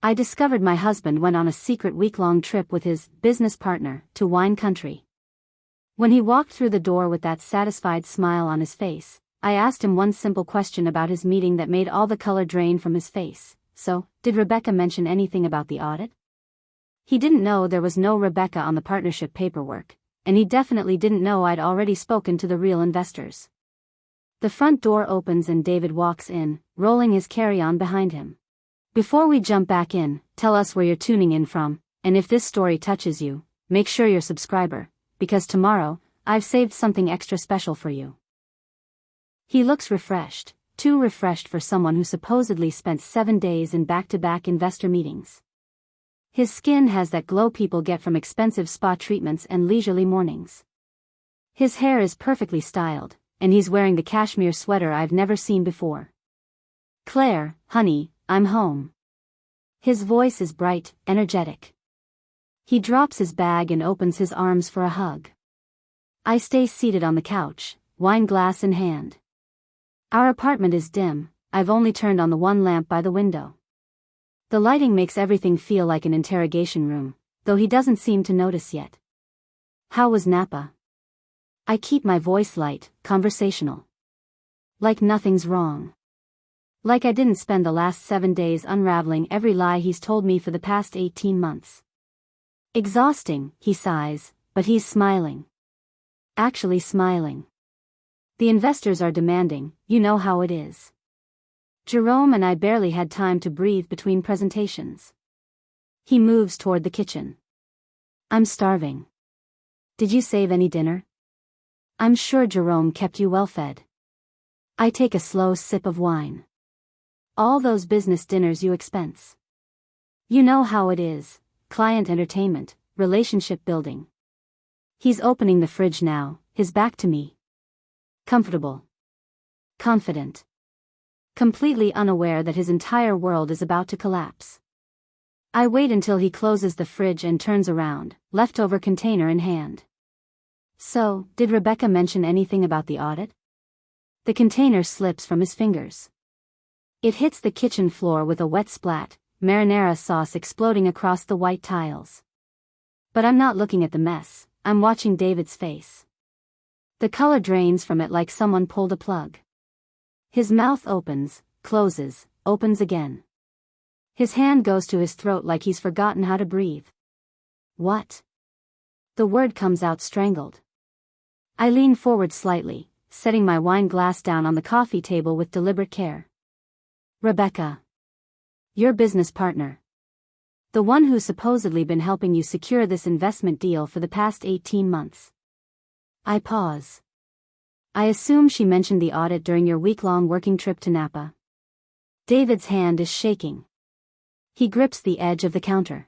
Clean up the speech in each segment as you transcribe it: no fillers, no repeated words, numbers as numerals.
I discovered my husband went on a secret week-long trip with his business partner to wine country. When he walked through the door with that satisfied smile on his face, I asked him one simple question about his meeting that made all the color drain from his face. So, did Rebecca mention anything about the audit? He didn't know there was no Rebecca on the partnership paperwork, and he definitely didn't know I'd already spoken to the real investors. The front door opens and David walks in, rolling his carry-on behind him. Before we jump back in, tell us where you're tuning in from, and if this story touches you, make sure you're a subscriber, because tomorrow, I've saved something extra special for you. He looks refreshed, too refreshed for someone who supposedly spent 7 days in back-to-back investor meetings. His skin has that glow people get from expensive spa treatments and leisurely mornings. His hair is perfectly styled, and he's wearing the cashmere sweater I've never seen before. Claire, honey, I'm home. His voice is bright, energetic. He drops his bag and opens his arms for a hug. I stay seated on the couch, wine glass in hand. Our apartment is dim, I've only turned on the one lamp by the window. The lighting makes everything feel like an interrogation room, though he doesn't seem to notice yet. How was Napa? I keep my voice light, conversational. Like nothing's wrong. Like I didn't spend the last 7 days unraveling every lie he's told me for the past 18 months. Exhausting, he sighs, but he's smiling. Actually smiling. The investors are demanding, you know how it is. Jerome and I barely had time to breathe between presentations. He moves toward the kitchen. I'm starving. Did you save any dinner? I'm sure Jerome kept you well fed. I take a slow sip of wine. All those business dinners you expense. You know how it is, client entertainment, relationship building. He's opening the fridge now, his back to me. Comfortable. Confident. Completely unaware that his entire world is about to collapse. I wait until he closes the fridge and turns around, leftover container in hand. So, did Rebecca mention anything about the audit? The container slips from his fingers. It hits the kitchen floor with a wet splat, marinara sauce exploding across the white tiles. But I'm not looking at the mess, I'm watching David's face. The color drains from it like someone pulled a plug. His mouth opens, closes, opens again. His hand goes to his throat like he's forgotten how to breathe. What? The word comes out strangled. I lean forward slightly, setting my wine glass down on the coffee table with deliberate care. Rebecca. Your business partner. The one who's supposedly been helping you secure this investment deal for the past 18 months. I pause. I assume she mentioned the audit during your week-long working trip to Napa. David's hand is shaking. He grips the edge of the counter.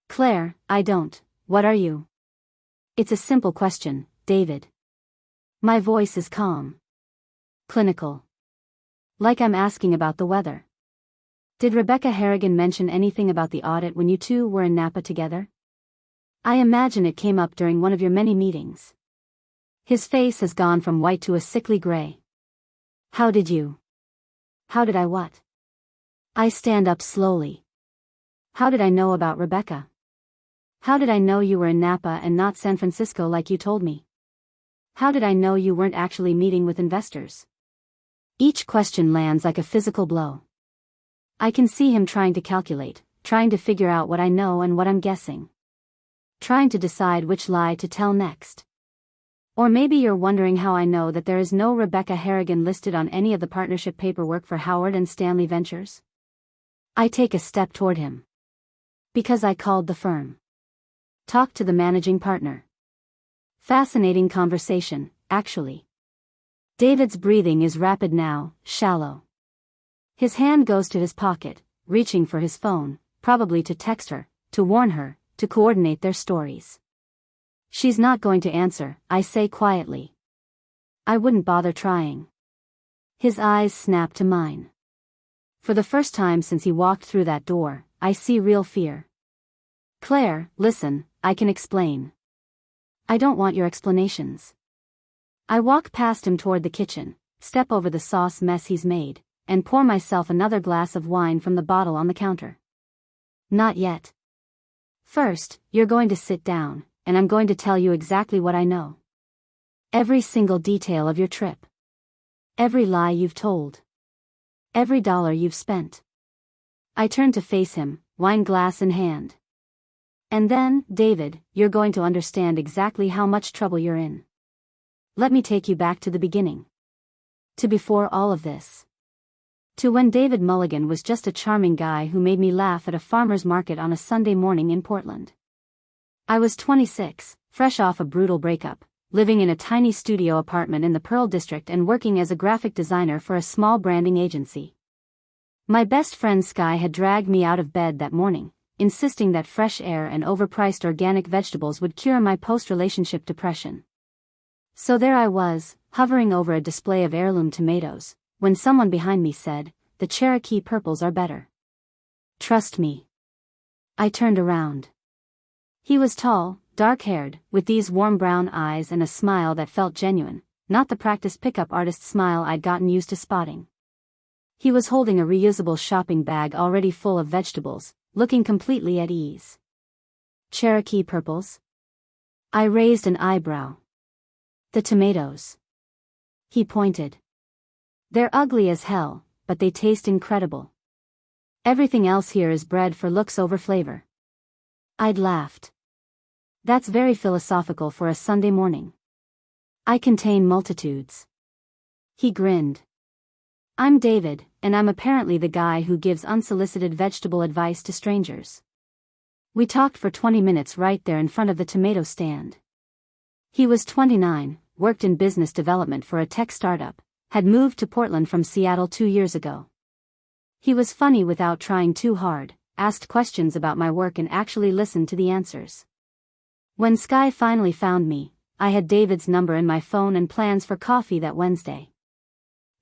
Claire, I don't. What are you? It's a simple question, David. My voice is calm. Clinical. Like I'm asking about the weather. Did Rebecca Harrigan mention anything about the audit when you two were in Napa together? I imagine it came up during one of your many meetings. His face has gone from white to a sickly gray. How did I what? I stand up slowly. How did I know about Rebecca? How did I know you were in Napa and not San Francisco like you told me? How did I know you weren't actually meeting with investors? Each question lands like a physical blow. I can see him trying to calculate, trying to figure out what I know and what I'm guessing. Trying to decide which lie to tell next. Or maybe you're wondering how I know that there is no Rebecca Harrigan listed on any of the partnership paperwork for Howard and Stanley Ventures? I take a step toward him. Because I called the firm. Talked to the managing partner. Fascinating conversation, actually. David's breathing is rapid now, shallow. His hand goes to his pocket, reaching for his phone, probably to text her, to warn her, to coordinate their stories. She's not going to answer, I say quietly. I wouldn't bother trying. His eyes snap to mine. For the first time since he walked through that door, I see real fear. Claire, listen, I can explain. I don't want your explanations. I walk past him toward the kitchen, step over the sauce mess he's made, and pour myself another glass of wine from the bottle on the counter. Not yet. First, you're going to sit down, and I'm going to tell you exactly what I know. Every single detail of your trip. Every lie you've told. Every dollar you've spent. I turned to face him, wine glass in hand. And then, David, you're going to understand exactly how much trouble you're in. Let me take you back to the beginning. To before all of this. To when David Mulligan was just a charming guy who made me laugh at a farmer's market on a Sunday morning in Portland. I was 26, fresh off a brutal breakup, living in a tiny studio apartment in the Pearl District and working as a graphic designer for a small branding agency. My best friend Sky had dragged me out of bed that morning, insisting that fresh air and overpriced organic vegetables would cure my post-relationship depression. So there I was, hovering over a display of heirloom tomatoes, when someone behind me said, "The Cherokee purples are better. Trust me." I turned around. He was tall, dark-haired, with these warm brown eyes and a smile that felt genuine, not the practiced pickup artist smile I'd gotten used to spotting. He was holding a reusable shopping bag already full of vegetables, looking completely at ease. Cherokee purples? I raised an eyebrow. The tomatoes. He pointed. They're ugly as hell, but they taste incredible. Everything else here is bred for looks over flavor. I'd laughed. That's very philosophical for a Sunday morning. I contain multitudes. He grinned. I'm David, and I'm apparently the guy who gives unsolicited vegetable advice to strangers. We talked for 20 minutes right there in front of the tomato stand. He was 29, worked in business development for a tech startup, had moved to Portland from Seattle 2 years ago. He was funny without trying too hard, asked questions about my work and actually listened to the answers. When Sky finally found me, I had David's number in my phone and plans for coffee that Wednesday.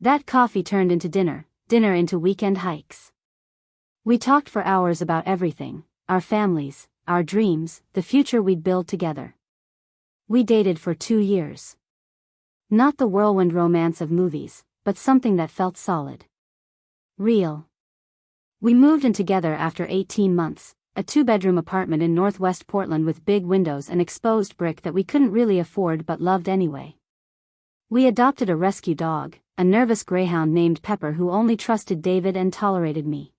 That coffee turned into dinner, dinner into weekend hikes. We talked for hours about everything, our families, our dreams, the future we'd build together. We dated for 2 years. Not the whirlwind romance of movies, but something that felt solid. Real. We moved in together after 18 months, a 2-bedroom apartment in Northwest Portland with big windows and exposed brick that we couldn't really afford but loved anyway. We adopted a rescue dog, a nervous greyhound named Pepper who only trusted David and tolerated me.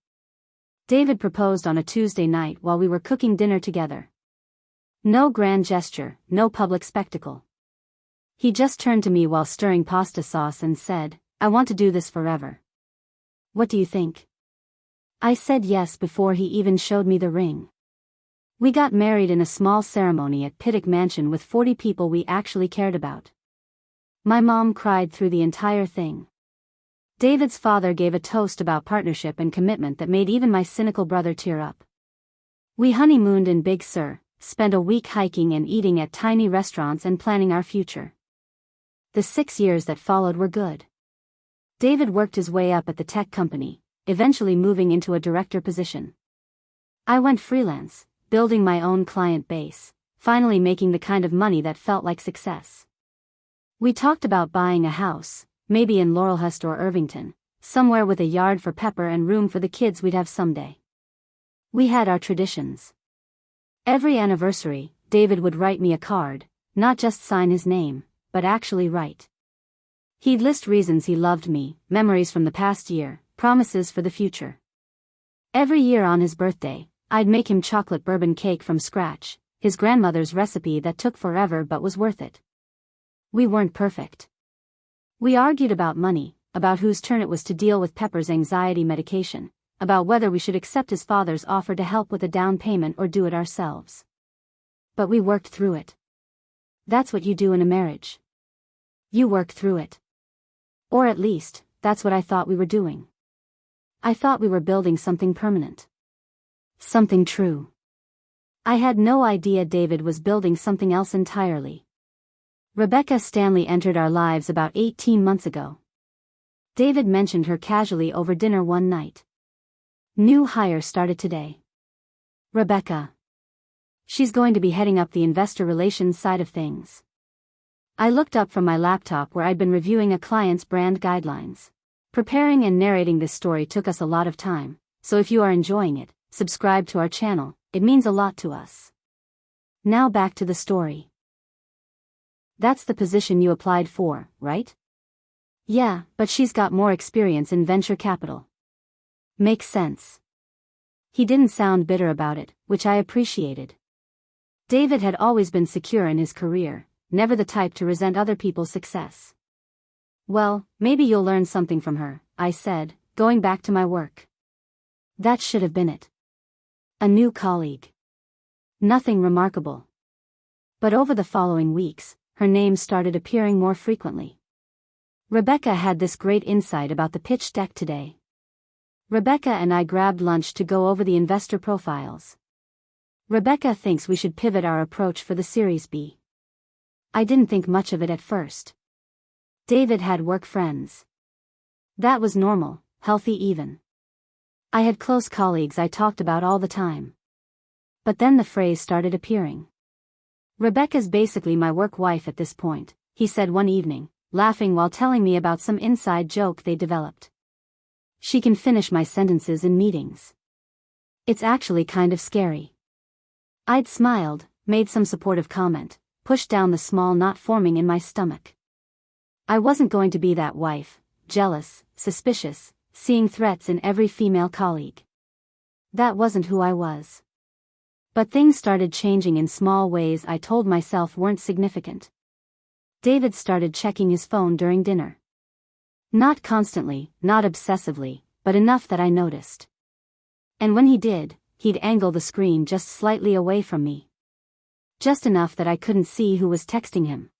David proposed on a Tuesday night while we were cooking dinner together. No grand gesture, no public spectacle. He just turned to me while stirring pasta sauce and said, "I want to do this forever. What do you think?" I said yes before he even showed me the ring. We got married in a small ceremony at Pittock Mansion with 40 people we actually cared about. My mom cried through the entire thing. David's father gave a toast about partnership and commitment that made even my cynical brother tear up. We honeymooned in Big Sur, spent a week hiking and eating at tiny restaurants and planning our future. The 6 years that followed were good. David worked his way up at the tech company, eventually moving into a director position. I went freelance, building my own client base, finally making the kind of money that felt like success. We talked about buying a house, maybe in Laurelhurst or Irvington, somewhere with a yard for Pepper and room for the kids we'd have someday. We had our traditions. Every anniversary, David would write me a card, not just sign his name, but actually write. He'd list reasons he loved me, memories from the past year, promises for the future. Every year on his birthday, I'd make him chocolate bourbon cake from scratch, his grandmother's recipe that took forever but was worth it. We weren't perfect. We argued about money, about whose turn it was to deal with Pepper's anxiety medication, about whether we should accept his father's offer to help with a down payment or do it ourselves. But we worked through it. That's what you do in a marriage. You work through it. Or at least, that's what I thought we were doing. I thought we were building something permanent. Something true. I had no idea David was building something else entirely. Rebecca Stanley entered our lives about 18 months ago. David mentioned her casually over dinner one night. New hire started today. Rebecca. She's going to be heading up the investor relations side of things. I looked up from my laptop where I'd been reviewing a client's brand guidelines. Preparing and narrating this story took us a lot of time, so if you are enjoying it, subscribe to our channel, it means a lot to us. Now back to the story. That's the position you applied for, right? Yeah, but she's got more experience in venture capital. Makes sense. He didn't sound bitter about it, which I appreciated. David had always been secure in his career, never the type to resent other people's success. Well, maybe you'll learn something from her, I said, going back to my work. That should have been it. A new colleague. Nothing remarkable. But over the following weeks, her name started appearing more frequently. Rebecca had this great insight about the pitch deck today. Rebecca and I grabbed lunch to go over the investor profiles. Rebecca thinks we should pivot our approach for the Series B. I didn't think much of it at first. David had work friends. That was normal, healthy even. I had close colleagues I talked about all the time. But then the phrase started appearing. Rebecca's basically my work wife at this point, he said one evening, laughing while telling me about some inside joke they developed. She can finish my sentences in meetings. It's actually kind of scary. I'd smiled, made some supportive comment, pushed down the small knot forming in my stomach. I wasn't going to be that wife, jealous, suspicious, seeing threats in every female colleague. That wasn't who I was. But things started changing in small ways I told myself weren't significant. David started checking his phone during dinner. Not constantly, not obsessively, but enough that I noticed. And when he did, he'd angle the screen just slightly away from me. Just enough that I couldn't see who was texting him.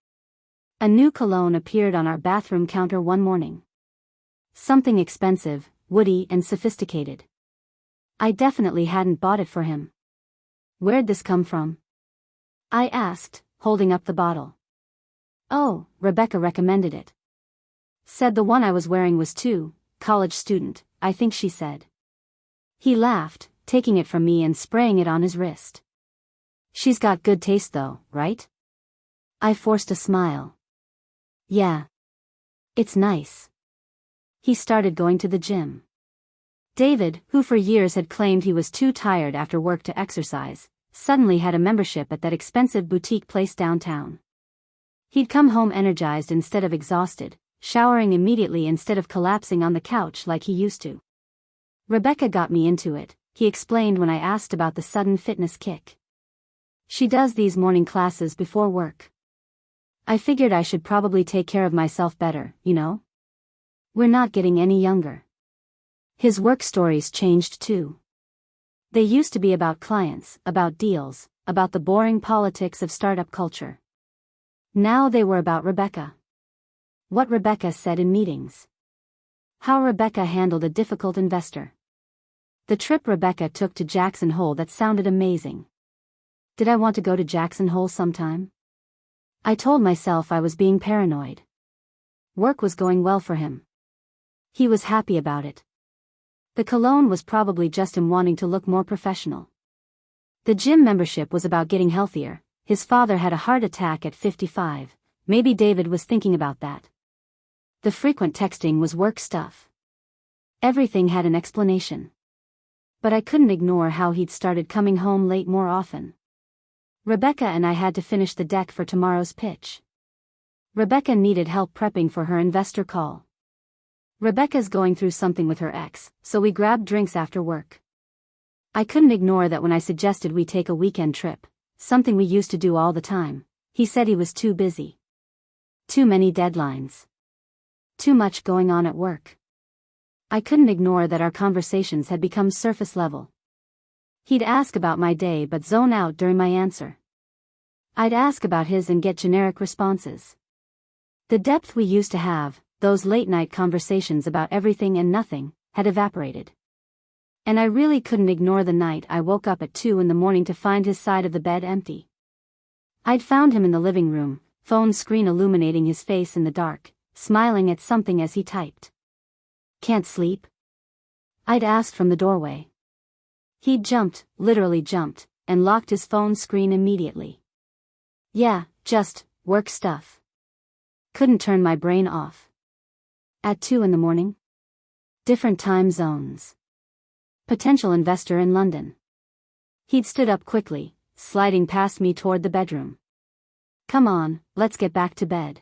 A new cologne appeared on our bathroom counter one morning. Something expensive, woody and sophisticated. I definitely hadn't bought it for him. Where'd this come from? I asked, holding up the bottle. Oh, Rebecca recommended it. Said the one I was wearing was too, college student, I think she said. He laughed, taking it from me and spraying it on his wrist. She's got good taste though, right? I forced a smile. Yeah. It's nice. He started going to the gym. David, who for years had claimed he was too tired after work to exercise, suddenly had a membership at that expensive boutique place downtown. He'd come home energized instead of exhausted, showering immediately instead of collapsing on the couch like he used to. Rebecca got me into it, he explained when I asked about the sudden fitness kick. She does these morning classes before work. I figured I should probably take care of myself better, you know? We're not getting any younger. His work stories changed too. They used to be about clients, about deals, about the boring politics of startup culture. Now they were about Rebecca. What Rebecca said in meetings. How Rebecca handled a difficult investor. The trip Rebecca took to Jackson Hole that sounded amazing. Did I want to go to Jackson Hole sometime? I told myself I was being paranoid. Work was going well for him. He was happy about it. The cologne was probably just him wanting to look more professional. The gym membership was about getting healthier. His father had a heart attack at 55. Maybe David was thinking about that. The frequent texting was work stuff. Everything had an explanation. But I couldn't ignore how he'd started coming home late more often. Rebecca and I had to finish the deck for tomorrow's pitch. Rebecca needed help prepping for her investor call. Rebecca's going through something with her ex, so we grabbed drinks after work. I couldn't ignore that when I suggested we take a weekend trip, something we used to do all the time, he said he was too busy. Too many deadlines. Too much going on at work. I couldn't ignore that our conversations had become surface level. He'd ask about my day but zone out during my answer. I'd ask about his and get generic responses. The depth we used to have, those late-night conversations about everything and nothing, had evaporated. And I really couldn't ignore the night I woke up at 2 a.m. to find his side of the bed empty. I'd found him in the living room, phone screen illuminating his face in the dark, smiling at something as he typed. Can't sleep? I'd asked from the doorway. He'd jumped, literally jumped, and locked his phone screen immediately. Yeah, just work stuff. Couldn't turn my brain off. At 2 a.m? Different time zones. Potential investor in London. He'd stood up quickly, sliding past me toward the bedroom. Come on, let's get back to bed.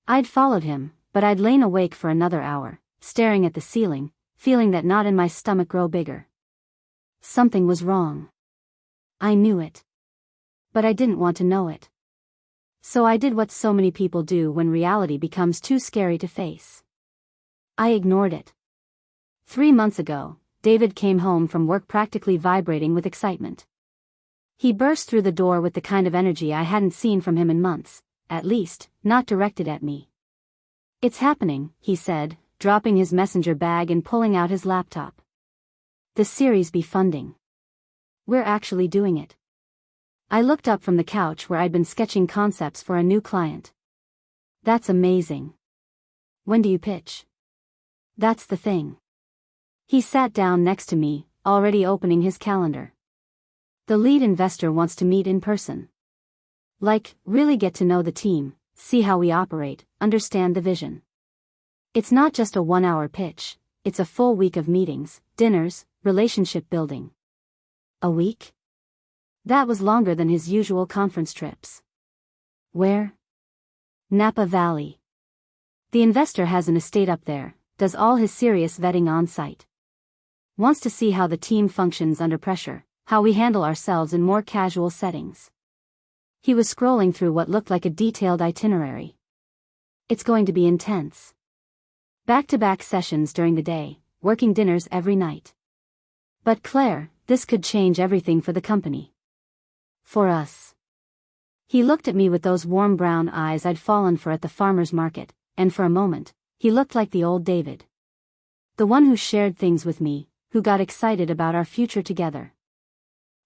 I'd followed him, but I'd lain awake for another hour, staring at the ceiling, feeling that knot in my stomach grow bigger. Something was wrong. I knew it. But I didn't want to know it. So I did what so many people do when reality becomes too scary to face. I ignored it. 3 months ago, David came home from work practically vibrating with excitement. He burst through the door with the kind of energy I hadn't seen from him in months, at least, not directed at me. It's happening, he said, dropping his messenger bag and pulling out his laptop. The Series B funding. We're actually doing it. I looked up from the couch where I'd been sketching concepts for a new client. That's amazing. When do you pitch? That's the thing. He sat down next to me, already opening his calendar. The lead investor wants to meet in person. Like, really get to know the team, see how we operate, understand the vision. It's not just a 1-hour pitch, it's a full week of meetings, dinners, relationship building. A week? That was longer than his usual conference trips. Where? Napa Valley. The investor has an estate up there, does all his serious vetting on site. Wants to see how the team functions under pressure, how we handle ourselves in more casual settings. He was scrolling through what looked like a detailed itinerary. It's going to be intense. Back-to-back sessions during the day, working dinners every night. But Claire, this could change everything for the company. For us. He looked at me with those warm brown eyes I'd fallen for at the farmer's market, and for a moment, he looked like the old David. The one who shared things with me, who got excited about our future together.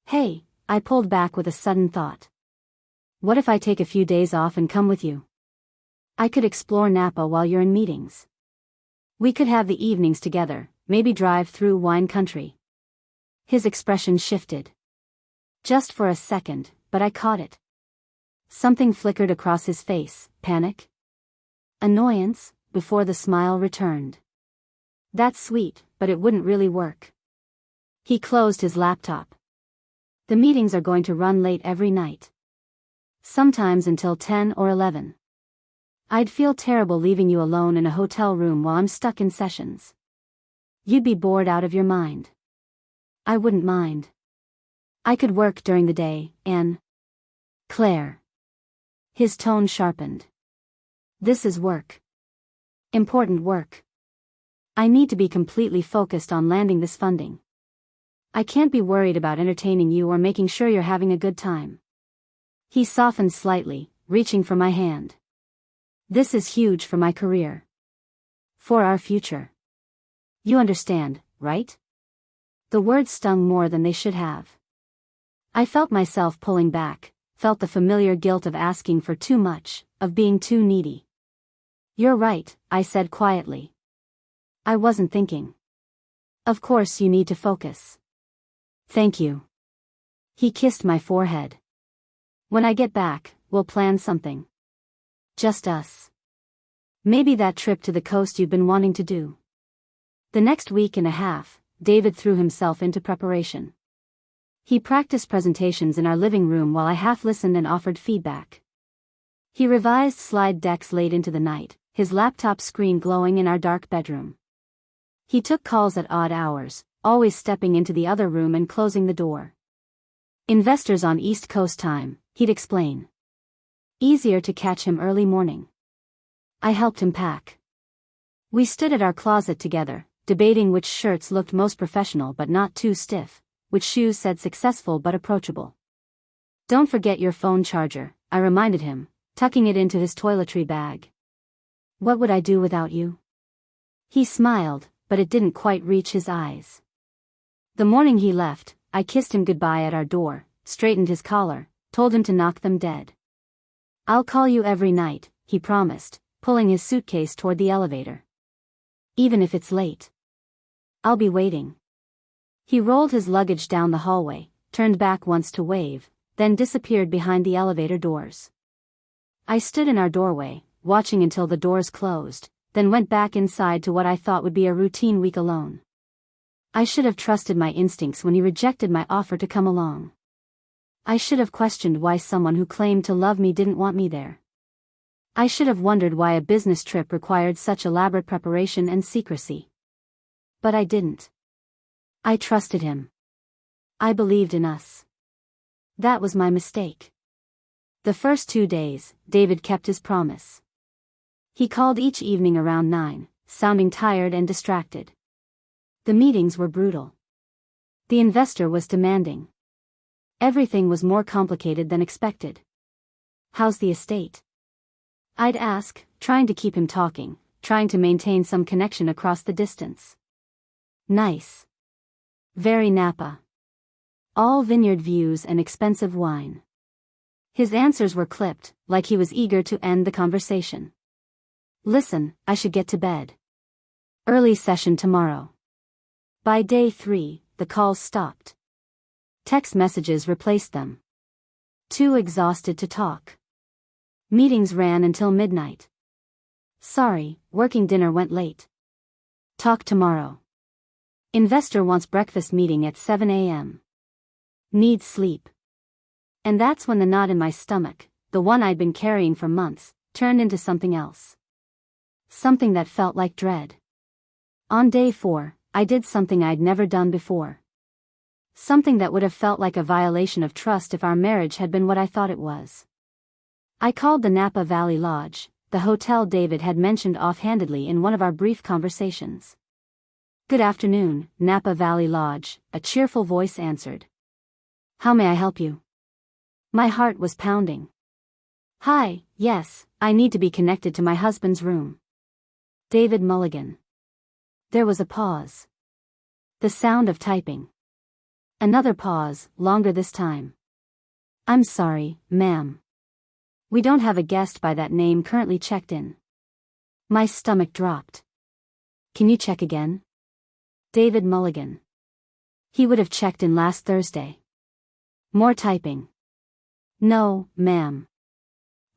Hey, I pulled back with a sudden thought. What if I take a few days off and come with you? I could explore Napa while you're in meetings. We could have the evenings together, maybe drive through wine country. His expression shifted. Just for a second, but I caught it. Something flickered across his face, panic? Annoyance, before the smile returned. That's sweet, but it wouldn't really work. He closed his laptop. The meetings are going to run late every night. Sometimes until 10 or 11. I'd feel terrible leaving you alone in a hotel room while I'm stuck in sessions. You'd be bored out of your mind. I wouldn't mind. I could work during the day, and... Claire. His tone sharpened. This is work. Important work. I need to be completely focused on landing this funding. I can't be worried about entertaining you or making sure you're having a good time. He softened slightly, reaching for my hand. This is huge for my career. For our future. You understand, right? The words stung more than they should have. I felt myself pulling back, felt the familiar guilt of asking for too much, of being too needy. You're right, I said quietly. I wasn't thinking. Of course you need to focus. Thank you. He kissed my forehead. When I get back, we'll plan something. Just us. Maybe that trip to the coast you've been wanting to do. The next week and a half, David threw himself into preparation. He practiced presentations in our living room while I half listened and offered feedback. He revised slide decks late into the night, his laptop screen glowing in our dark bedroom. He took calls at odd hours, always stepping into the other room and closing the door. Investors on East Coast time, he'd explain. Easier to catch him early morning. I helped him pack. We stood at our closet together, debating which shirts looked most professional but not too stiff, which shoes said successful but approachable. Don't forget your phone charger, I reminded him, tucking it into his toiletry bag. What would I do without you? He smiled, but it didn't quite reach his eyes. The morning he left, I kissed him goodbye at our door, straightened his collar, told him to knock them dead. I'll call you every night, he promised, pulling his suitcase toward the elevator. Even if it's late. I'll be waiting. He rolled his luggage down the hallway, turned back once to wave, then disappeared behind the elevator doors. I stood in our doorway, watching until the doors closed, then went back inside to what I thought would be a routine week alone. I should have trusted my instincts when he rejected my offer to come along. I should have questioned why someone who claimed to love me didn't want me there. I should have wondered why a business trip required such elaborate preparation and secrecy. But I didn't. I trusted him. I believed in us. That was my mistake. The first 2 days, David kept his promise. He called each evening around 9, sounding tired and distracted. The meetings were brutal. The investor was demanding. Everything was more complicated than expected. How's the estate? I'd ask, trying to keep him talking, trying to maintain some connection across the distance. Nice. Very Napa. All vineyard views and expensive wine. His answers were clipped, like he was eager to end the conversation. Listen, I should get to bed. Early session tomorrow. By day 3, the calls stopped. Text messages replaced them. Too exhausted to talk. Meetings ran until midnight. Sorry, working dinner went late. Talk tomorrow. Investor wants breakfast meeting at 7 a.m. Need sleep. And that's when the knot in my stomach, the one I'd been carrying for months, turned into something else. Something that felt like dread. On day 4, I did something I'd never done before. Something that would have felt like a violation of trust if our marriage had been what I thought it was. I called the Napa Valley Lodge, the hotel David had mentioned offhandedly in one of our brief conversations. Good afternoon, Napa Valley Lodge, a cheerful voice answered. How may I help you? My heart was pounding. Hi, yes, I need to be connected to my husband's room. David Mulligan. There was a pause. The sound of typing. Another pause, longer this time. I'm sorry, ma'am. We don't have a guest by that name currently checked in. My stomach dropped. Can you check again? David Mulligan. He would have checked in last Thursday. More typing. No, ma'am.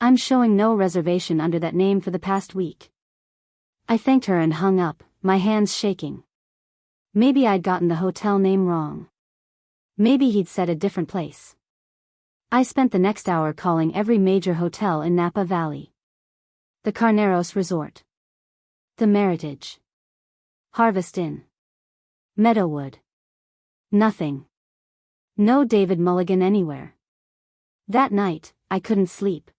I'm showing no reservation under that name for the past week. I thanked her and hung up, my hands shaking. Maybe I'd gotten the hotel name wrong. Maybe he'd said a different place. I spent the next hour calling every major hotel in Napa Valley. The Carneros Resort. The Meritage. Harvest Inn. Meadowood. Nothing. No David Mulligan anywhere. That night, I couldn't sleep.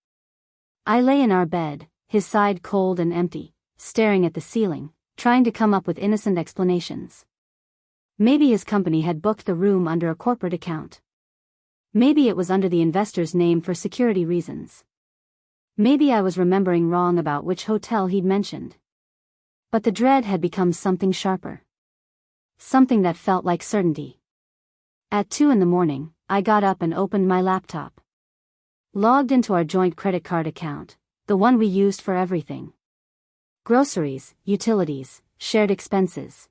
I lay in our bed, his side cold and empty, staring at the ceiling, trying to come up with innocent explanations. Maybe his company had booked the room under a corporate account. Maybe it was under the investor's name for security reasons. Maybe I was remembering wrong about which hotel he'd mentioned. But the dread had become something sharper. Something that felt like certainty. At 2 a.m, I got up and opened my laptop. Logged into our joint credit card account, the one we used for everything. Groceries, utilities, shared expenses.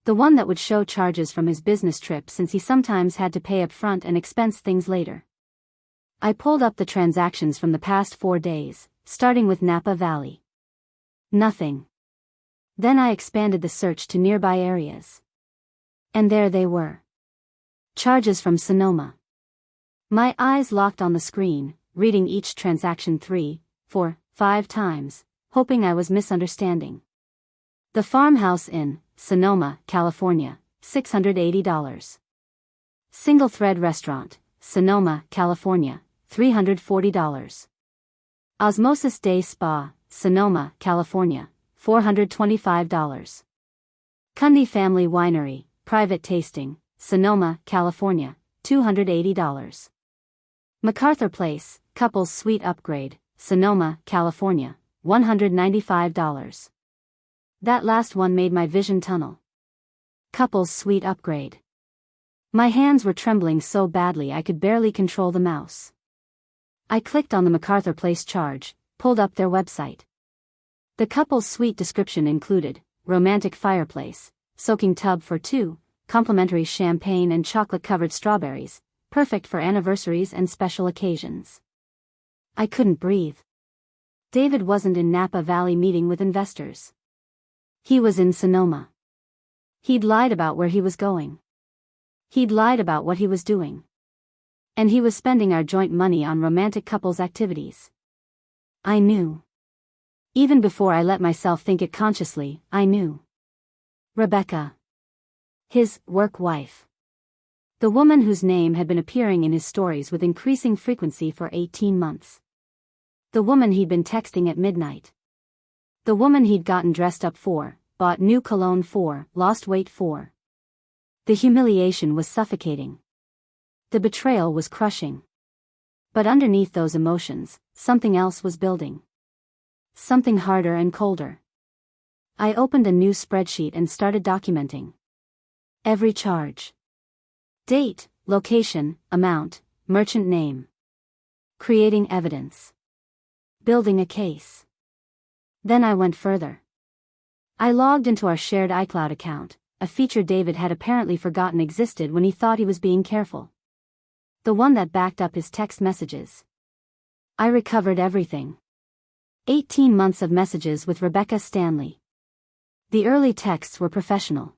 The one that would show charges from his business trip since he sometimes had to pay up front and expense things later. I pulled up the transactions from the past 4 days, starting with Napa Valley. Nothing. Then I expanded the search to nearby areas. And there they were. Charges from Sonoma. My eyes locked on the screen, reading each transaction 3, 4, 5 times, hoping I was misunderstanding. The Farmhouse Inn, Sonoma, California, $680. Single Thread Restaurant, Sonoma, California, $340. Osmosis Day Spa, Sonoma, California, $425. Cundy Family Winery, Private Tasting, Sonoma, California, $280. MacArthur Place, Couples Suite Upgrade, Sonoma, California, $195. That last one made my vision tunnel. Couples Suite Upgrade. My hands were trembling so badly I could barely control the mouse. I clicked on the MacArthur Place charge, pulled up their website. The couple's suite description included romantic fireplace, soaking tub for 2, complimentary champagne and chocolate-covered strawberries, perfect for anniversaries and special occasions. I couldn't breathe. David wasn't in Napa Valley meeting with investors. He was in Sonoma. He'd lied about where he was going. He'd lied about what he was doing. And he was spending our joint money on romantic couples activities. I knew. Even before I let myself think it consciously, I knew. Rebecca. His work wife. The woman whose name had been appearing in his stories with increasing frequency for 18 months. The woman he'd been texting at midnight. The woman he'd gotten dressed up for, bought new cologne for, lost weight for. The humiliation was suffocating. The betrayal was crushing. But underneath those emotions, something else was building. Something harder and colder. I opened a new spreadsheet and started documenting. Every charge. Date, location, amount, merchant name. Creating evidence. Building a case. Then I went further. I logged into our shared iCloud account, a feature David had apparently forgotten existed when he thought he was being careful. The one that backed up his text messages. I recovered everything. 18 months of messages with Rebecca Stanley. The early texts were professional.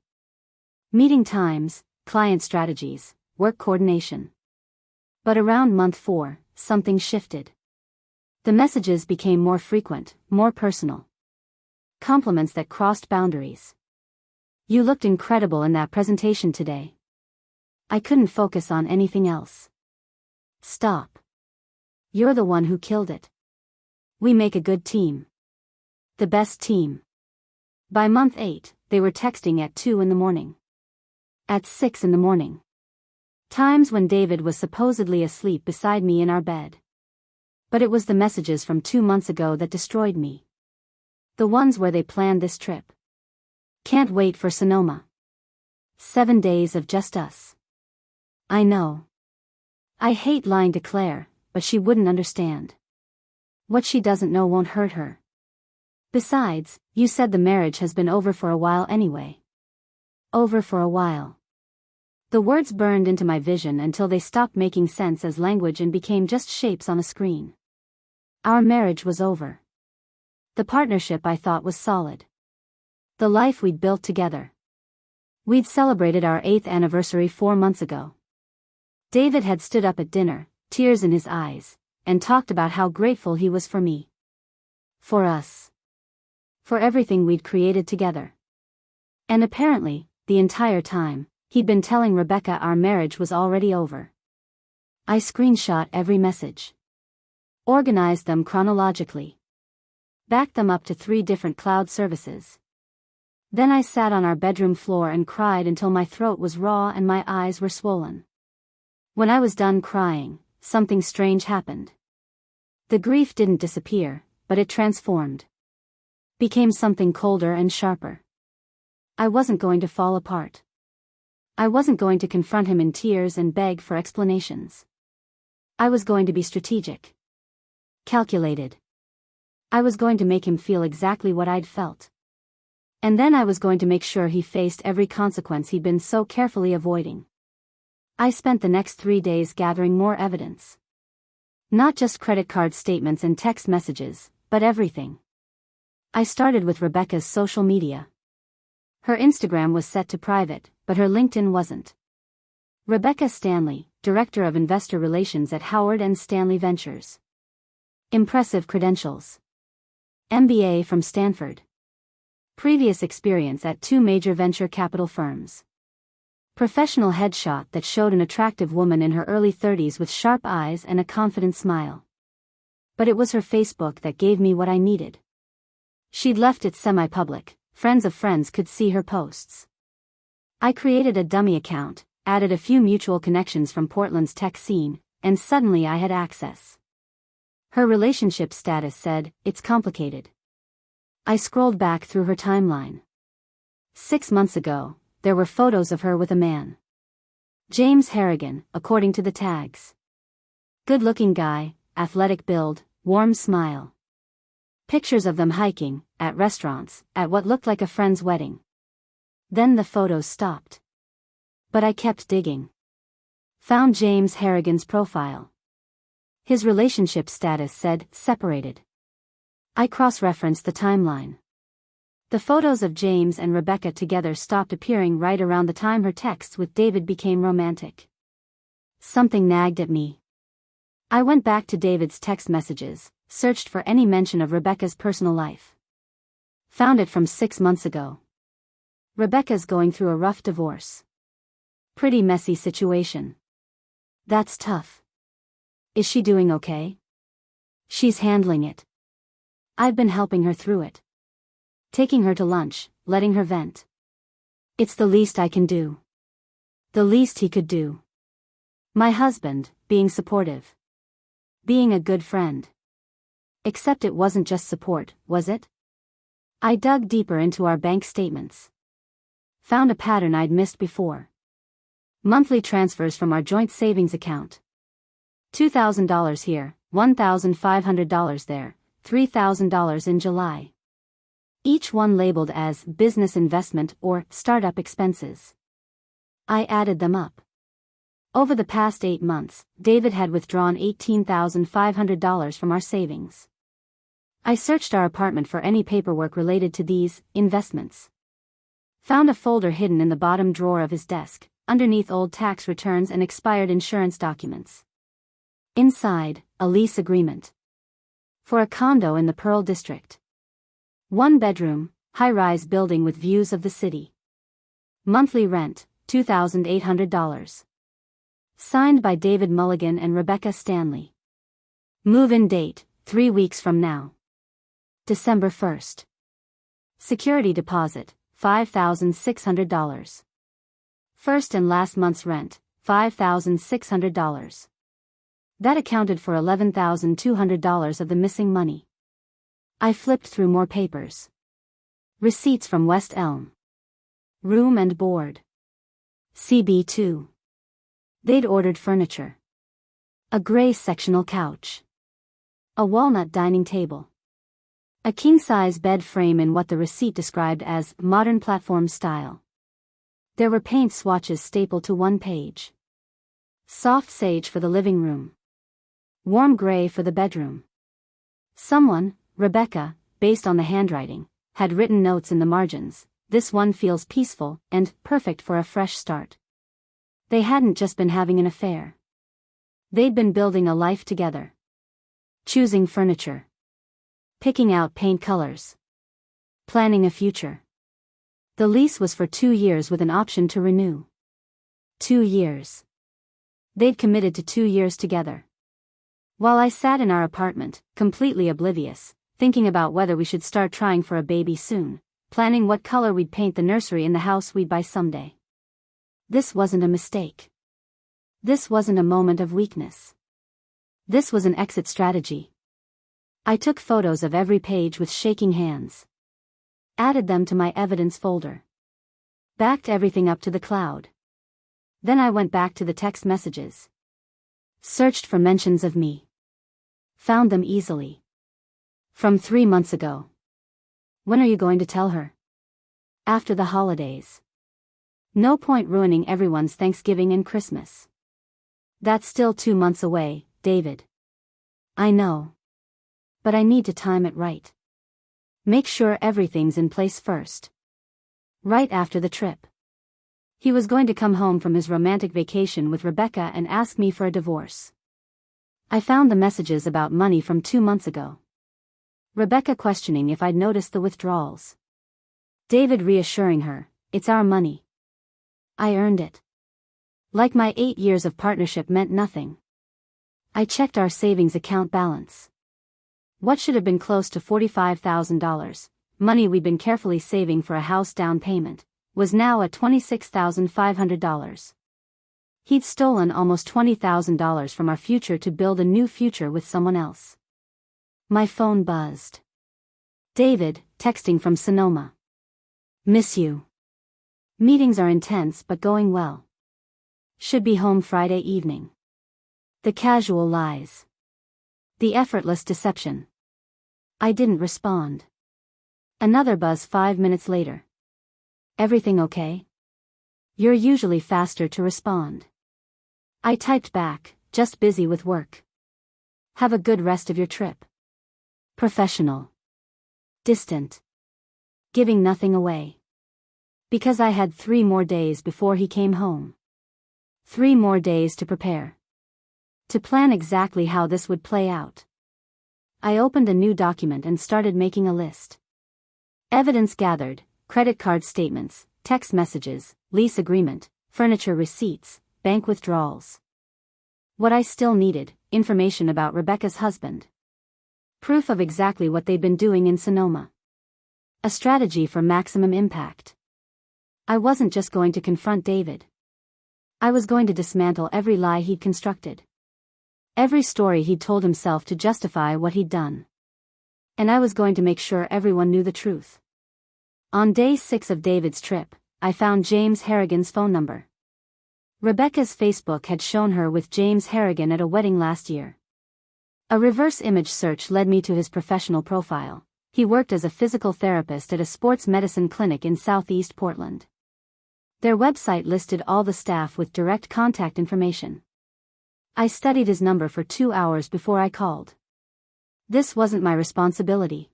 Meeting times, client strategies, work coordination. But around month 4, something shifted. The messages became more frequent, more personal. Compliments that crossed boundaries. You looked incredible in that presentation today. I couldn't focus on anything else. Stop. You're the one who killed it. We make a good team. The best team. By month 8, they were texting at 2 in the morning. At 6 in the morning. Times when David was supposedly asleep beside me in our bed. But it was the messages from 2 months ago that destroyed me. The ones where they planned this trip. Can't wait for Sonoma. 7 days of just us. I know. I hate lying to Claire, but she wouldn't understand. What she doesn't know won't hurt her. Besides, you said the marriage has been over for a while anyway. Over for a while. The words burned into my vision until they stopped making sense as language and became just shapes on a screen. Our marriage was over. The partnership I thought was solid. The life we'd built together. We'd celebrated our 8th anniversary 4 months ago. David had stood up at dinner, tears in his eyes, and talked about how grateful he was for me. For us. For everything we'd created together. And apparently, the entire time, he'd been telling Rebecca our marriage was already over. I screenshot every message. Organized them chronologically. Backed them up to 3 different cloud services. Then I sat on our bedroom floor and cried until my throat was raw and my eyes were swollen. When I was done crying, something strange happened. The grief didn't disappear, but it transformed. Became something colder and sharper. I wasn't going to fall apart. I wasn't going to confront him in tears and beg for explanations. I was going to be strategic. Calculated. I was going to make him feel exactly what I'd felt. And then I was going to make sure he faced every consequence he'd been so carefully avoiding. I spent the next 3 days gathering more evidence. Not just credit card statements and text messages, but everything. I started with Rebecca's social media. Her Instagram was set to private, but her LinkedIn wasn't. Rebecca Stanley, Director of Investor Relations at Howard & Stanley Ventures. Impressive credentials. MBA from Stanford. Previous experience at 2 major venture capital firms. Professional headshot that showed an attractive woman in her early 30s with sharp eyes and a confident smile. But it was her Facebook that gave me what I needed. She'd left it semi-public, friends of friends could see her posts. I created a dummy account, added a few mutual connections from Portland's tech scene, and suddenly I had access. Her relationship status said, "It's complicated." I scrolled back through her timeline. 6 months ago, there were photos of her with a man. James Harrigan, according to the tags. Good-looking guy, athletic build, warm smile. Pictures of them hiking, at restaurants, at what looked like a friend's wedding. Then the photos stopped. But I kept digging. Found James Harrigan's profile. His relationship status said, separated. I cross-referenced the timeline. The photos of James and Rebecca together stopped appearing right around the time her texts with David became romantic. Something nagged at me. I went back to David's text messages, searched for any mention of Rebecca's personal life. Found it from 6 months ago. Rebecca's going through a rough divorce. Pretty messy situation. That's tough. Is she doing okay? She's handling it. I've been helping her through it. Taking her to lunch, letting her vent. It's the least I can do. The least he could do. My husband, being supportive. Being a good friend. Except it wasn't just support, was it? I dug deeper into our bank statements. Found a pattern I'd missed before. Monthly transfers from our joint savings account. $2,000 here, $1,500 there, $3,000 in July. Each one labeled as business investment or startup expenses. I added them up. Over the past 8 months, David had withdrawn $18,500 from our savings. I searched our apartment for any paperwork related to these investments. Found a folder hidden in the bottom drawer of his desk, underneath old tax returns and expired insurance documents. Inside, a lease agreement. For a condo in the Pearl District. 1-bedroom, high-rise building with views of the city. Monthly rent, $2,800. Signed by David Mulligan and Rebecca Stanley. Move-in date, 3 weeks from now. December 1st. Security deposit, $5,600. First and last month's rent, $5,600. That accounted for $11,200 of the missing money. I flipped through more papers. Receipts from West Elm. Room and board. CB2. They'd ordered furniture. A gray sectional couch. A walnut dining table. A king-size bed frame in what the receipt described as modern platform style. There were paint swatches stapled to one page. Soft sage for the living room. Warm gray for the bedroom. Someone, Rebecca, based on the handwriting, had written notes in the margins. This one feels peaceful and perfect for a fresh start. They hadn't just been having an affair. They'd been building a life together. Choosing furniture. Picking out paint colors. Planning a future. The lease was for 2 years with an option to renew. 2 years. They'd committed to 2 years together. While I sat in our apartment, completely oblivious, thinking about whether we should start trying for a baby soon, planning what color we'd paint the nursery in the house we'd buy someday. This wasn't a mistake. This wasn't a moment of weakness. This was an exit strategy. I took photos of every page with shaking hands. Added them to my evidence folder. Backed everything up to the cloud. Then I went back to the text messages. Searched for mentions of me. Found them easily. From 3 months ago. When are you going to tell her? After the holidays. No point ruining everyone's Thanksgiving and Christmas. That's still 2 months away, David. I know. But I need to time it right. Make sure everything's in place first. Right after the trip. He was going to come home from his romantic vacation with Rebecca and ask me for a divorce. I found the messages about money from 2 months ago. Rebecca questioning if I'd noticed the withdrawals. David reassuring her, it's our money. I earned it. Like my 8 years of partnership meant nothing. I checked our savings account balance. What should have been close to $45,000, money we'd been carefully saving for a house down payment, was now at $26,500. He'd stolen almost $20,000 from our future to build a new future with someone else. My phone buzzed. David, texting from Sonoma. Miss you. Meetings are intense but going well. Should be home Friday evening. The casual lies. The effortless deception. I didn't respond. Another buzz 5 minutes later. Everything okay? You're usually faster to respond. I typed back, just busy with work. Have a good rest of your trip. Professional. Distant. giving nothing away. Because I had 3 more days before he came home. 3 more days to prepare. To plan exactly how this would play out. I opened a new document and started making a list. Evidence gathered, credit card statements, text messages, lease agreement, furniture receipts, bank withdrawals. What I still needed, information about Rebecca's husband. Proof of exactly what they'd been doing in Sonoma. A strategy for maximum impact. I wasn't just going to confront David. I was going to dismantle every lie he'd constructed. Every story he'd told himself to justify what he'd done. And I was going to make sure everyone knew the truth. On day 6 of David's trip, I found James Harrigan's phone number. Rebecca's Facebook had shown her with James Harrigan at a wedding last year. A reverse image search led me to his professional profile. He worked as a physical therapist at a sports medicine clinic in Southeast Portland. Their website listed all the staff with direct contact information. I studied his number for 2 hours before I called. This wasn't my responsibility.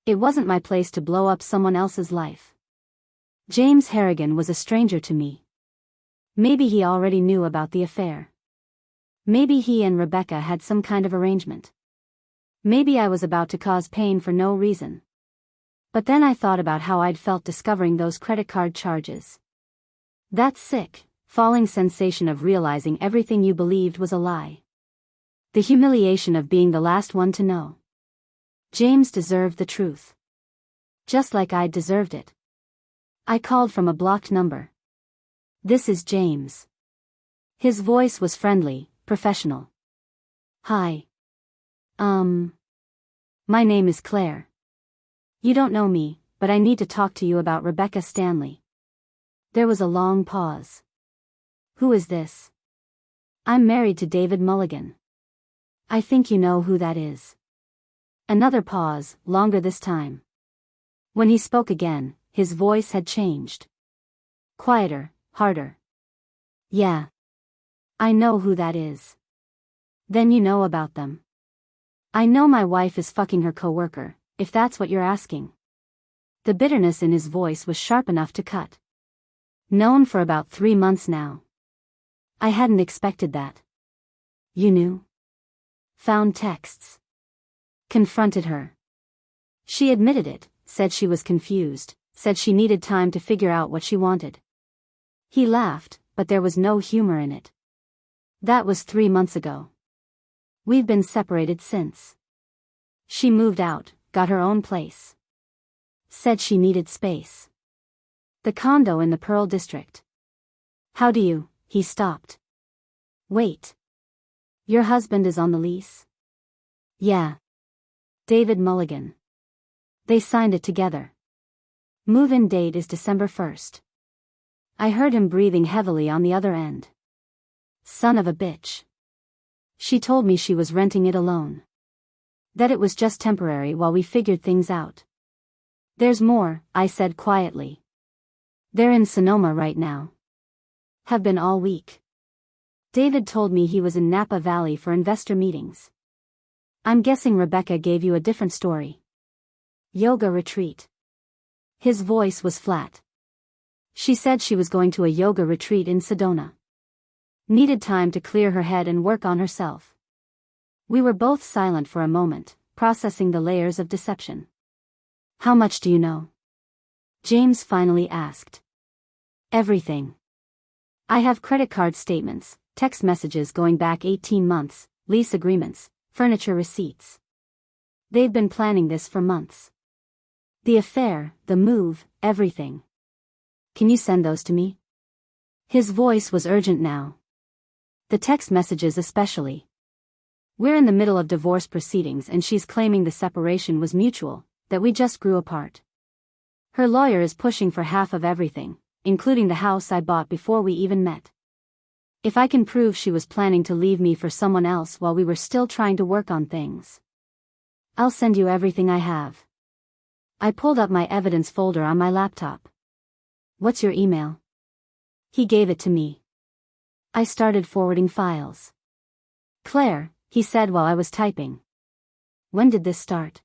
It wasn't my place to blow up someone else's life. James Harrigan was a stranger to me. Maybe he already knew about the affair. Maybe he and Rebecca had some kind of arrangement. Maybe I was about to cause pain for no reason. But then I thought about how I'd felt discovering those credit card charges. That sick, falling sensation of realizing everything you believed was a lie. The humiliation of being the last one to know. James deserved the truth. Just like I'd deserved it. I called from a blocked number. "This is James." His voice was friendly, professional. "Hi. My name is Claire. You don't know me, but I need to talk to you about Rebecca Stanley." There was a long pause. "Who is this?" "I'm married to David Mulligan." "I think you know who that is." Another pause, longer this time. When he spoke again, his voice had changed. Quieter, harder. "Yeah. I know who that is." "Then you know about them." "I know my wife is fucking her coworker, if that's what you're asking." The bitterness in his voice was sharp enough to cut. "Known for about 3 months now." I hadn't expected that. "You knew?" "Found texts." Confronted her. She admitted it, said she was confused, said she needed time to figure out what she wanted. He laughed, but there was no humor in it. "That was 3 months ago. We've been separated since." She moved out, got her own place. Said she needed space. The condo in the Pearl District. "How do you?" He stopped. "Wait. Your husband is on the lease?" "Yeah. David Mulligan." They signed it together. Move-in date is December 1st. I heard him breathing heavily on the other end. Son of a bitch. She told me she was renting it alone. That it was just temporary while we figured things out. "There's more," I said quietly. "They're in Sonoma right now. Have been all week. David told me he was in Napa Valley for investor meetings. I'm guessing Rebecca gave you a different story." "Yoga retreat." His voice was flat. "She said she was going to a yoga retreat in Sedona. Needed time to clear her head and work on herself." We were both silent for a moment, processing the layers of deception. "How much do you know?" James finally asked. "Everything. I have credit card statements, text messages going back 18 months, lease agreements, furniture receipts. They've been planning this for months. The affair, the move, everything. Can you send those to me?" His voice was urgent now. The text messages especially. "We're in the middle of divorce proceedings and she's claiming the separation was mutual, that we just grew apart. Her lawyer is pushing for half of everything, including the house I bought before we even met. If I can prove she was planning to leave me for someone else while we were still trying to work on things, I'll send you everything I have." I pulled up my evidence folder on my laptop. "What's your email?" He gave it to me. I started forwarding files. "Claire," he said while I was typing. "When did this start?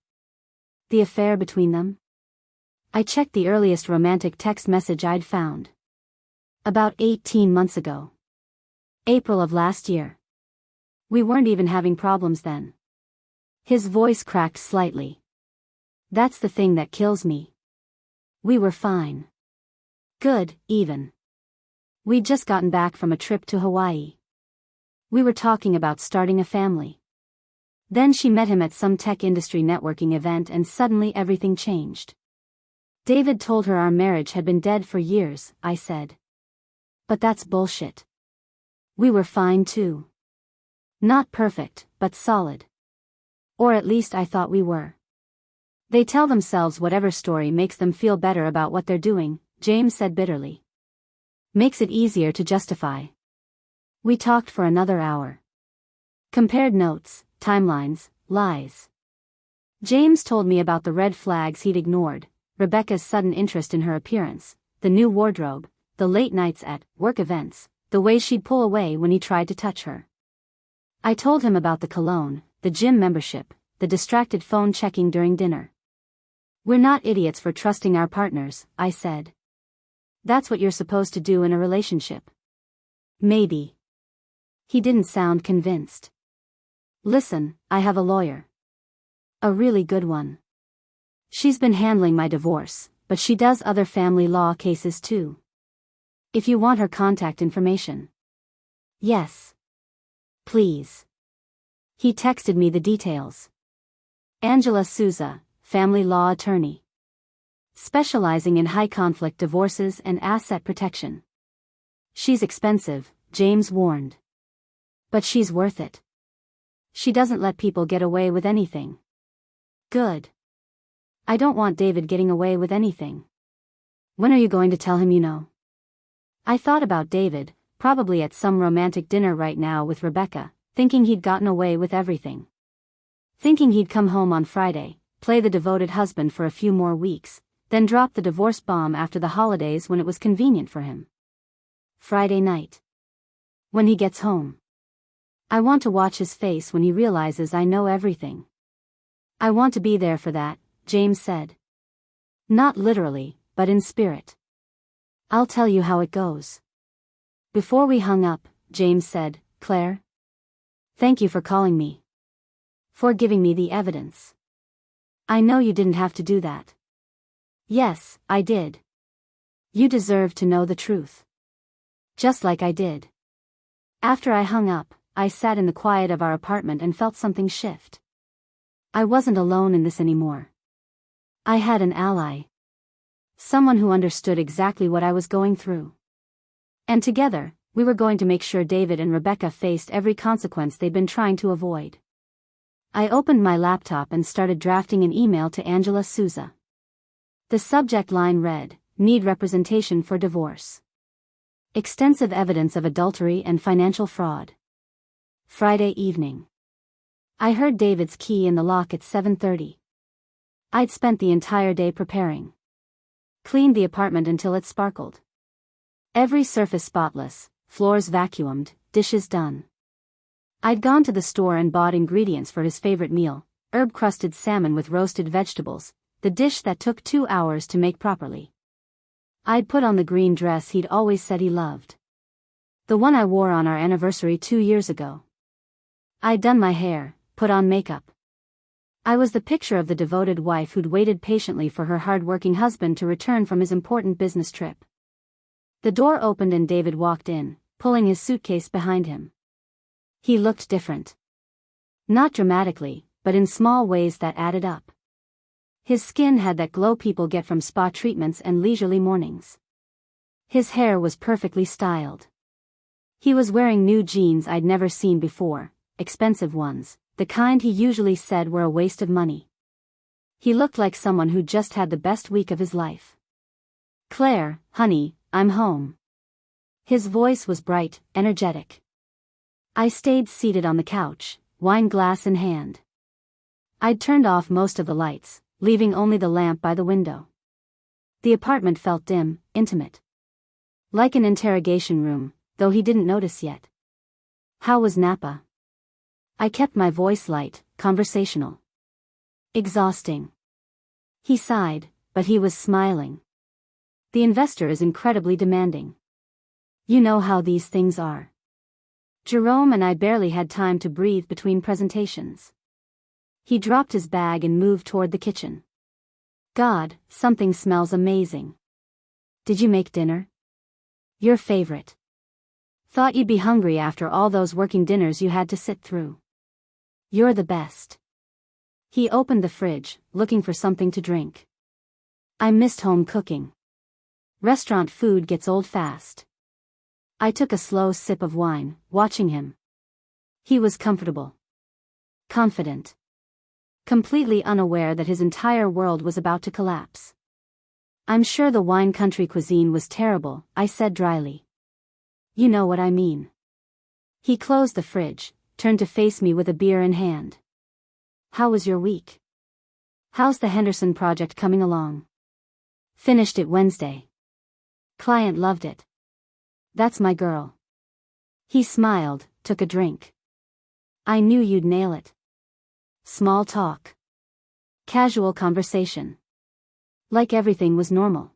The affair between them?" I checked the earliest romantic text message I'd found. About 18 months ago. April of last year. We weren't even having problems then. His voice cracked slightly. That's the thing that kills me. We were fine. Good, even. We'd just gotten back from a trip to Hawaii. We were talking about starting a family. Then she met him at some tech industry networking event and suddenly everything changed. David told her our marriage had been dead for years, I said. But that's bullshit. We were fine too. Not perfect, but solid. Or at least I thought we were. They tell themselves whatever story makes them feel better about what they're doing, James said bitterly. Makes it easier to justify. We talked for another hour. Compared notes, timelines, lies. James told me about the red flags he'd ignored, Rebecca's sudden interest in her appearance, the new wardrobe, the late nights at work events, the way she'd pull away when he tried to touch her. I told him about the cologne, the gym membership, the distracted phone checking during dinner. We're not idiots for trusting our partners, I said. That's what you're supposed to do in a relationship. Maybe. He didn't sound convinced. Listen, I have a lawyer. A really good one. She's been handling my divorce, but she does other family law cases too. If you want her contact information. Yes. Please. He texted me the details. Angela Souza, family law attorney. Specializing in high-conflict divorces and asset protection. She's expensive, James warned. But she's worth it. She doesn't let people get away with anything. Good. I don't want David getting away with anything. When are you going to tell him you know? I thought about David, probably at some romantic dinner right now with Rebecca, thinking he'd gotten away with everything. Thinking he'd come home on Friday, play the devoted husband for a few more weeks, then drop the divorce bomb after the holidays when it was convenient for him. Friday night. When he gets home. I want to watch his face when he realizes I know everything. I want to be there for that, James said. Not literally, but in spirit. I'll tell you how it goes. Before we hung up, James said, Claire. Thank you for calling me. For giving me the evidence. I know you didn't have to do that. Yes, I did. You deserve to know the truth. Just like I did. After I hung up, I sat in the quiet of our apartment and felt something shift. I wasn't alone in this anymore. I had an ally. Someone who understood exactly what I was going through. And together, we were going to make sure David and Rebecca faced every consequence they'd been trying to avoid. I opened my laptop and started drafting an email to Angela Souza. The subject line read, Need representation for divorce. Extensive evidence of adultery and financial fraud. Friday evening. I heard David's key in the lock at 7:30. I'd spent the entire day preparing. Cleaned the apartment until it sparkled. Every surface spotless, floors vacuumed, dishes done. I'd gone to the store and bought ingredients for his favorite meal, herb-crusted salmon with roasted vegetables, the dish that took 2 hours to make properly. I'd put on the green dress he'd always said he loved. The one I wore on our anniversary 2 years ago. I'd done my hair, put on makeup. I was the picture of the devoted wife who'd waited patiently for her hard-working husband to return from his important business trip. The door opened and David walked in, pulling his suitcase behind him. He looked different. Not dramatically, but in small ways that added up. His skin had that glow people get from spa treatments and leisurely mornings. His hair was perfectly styled. He was wearing new jeans I'd never seen before, expensive ones, the kind he usually said were a waste of money. He looked like someone who'd just had the best week of his life. Claire, honey, I'm home. His voice was bright, energetic. I stayed seated on the couch, wine glass in hand. I'd turned off most of the lights, leaving only the lamp by the window. The apartment felt dim, intimate. Like an interrogation room, though he didn't notice yet. How was Napa? I kept my voice light, conversational. Exhausting. He sighed, but he was smiling. The investor is incredibly demanding. You know how these things are. Jerome and I barely had time to breathe between presentations. He dropped his bag and moved toward the kitchen. God, something smells amazing. Did you make dinner? Your favorite. Thought you'd be hungry after all those working dinners you had to sit through. You're the best. He opened the fridge, looking for something to drink. I missed home cooking. Restaurant food gets old fast. I took a slow sip of wine, watching him. He was comfortable. Confident. Completely unaware that his entire world was about to collapse. I'm sure the wine country cuisine was terrible, I said dryly. You know what I mean. He closed the fridge, turned to face me with a beer in hand. How was your week? How's the Henderson project coming along? Finished it Wednesday. Client loved it. That's my girl. He smiled, took a drink. I knew you'd nail it. Small talk. Casual conversation. Like everything was normal.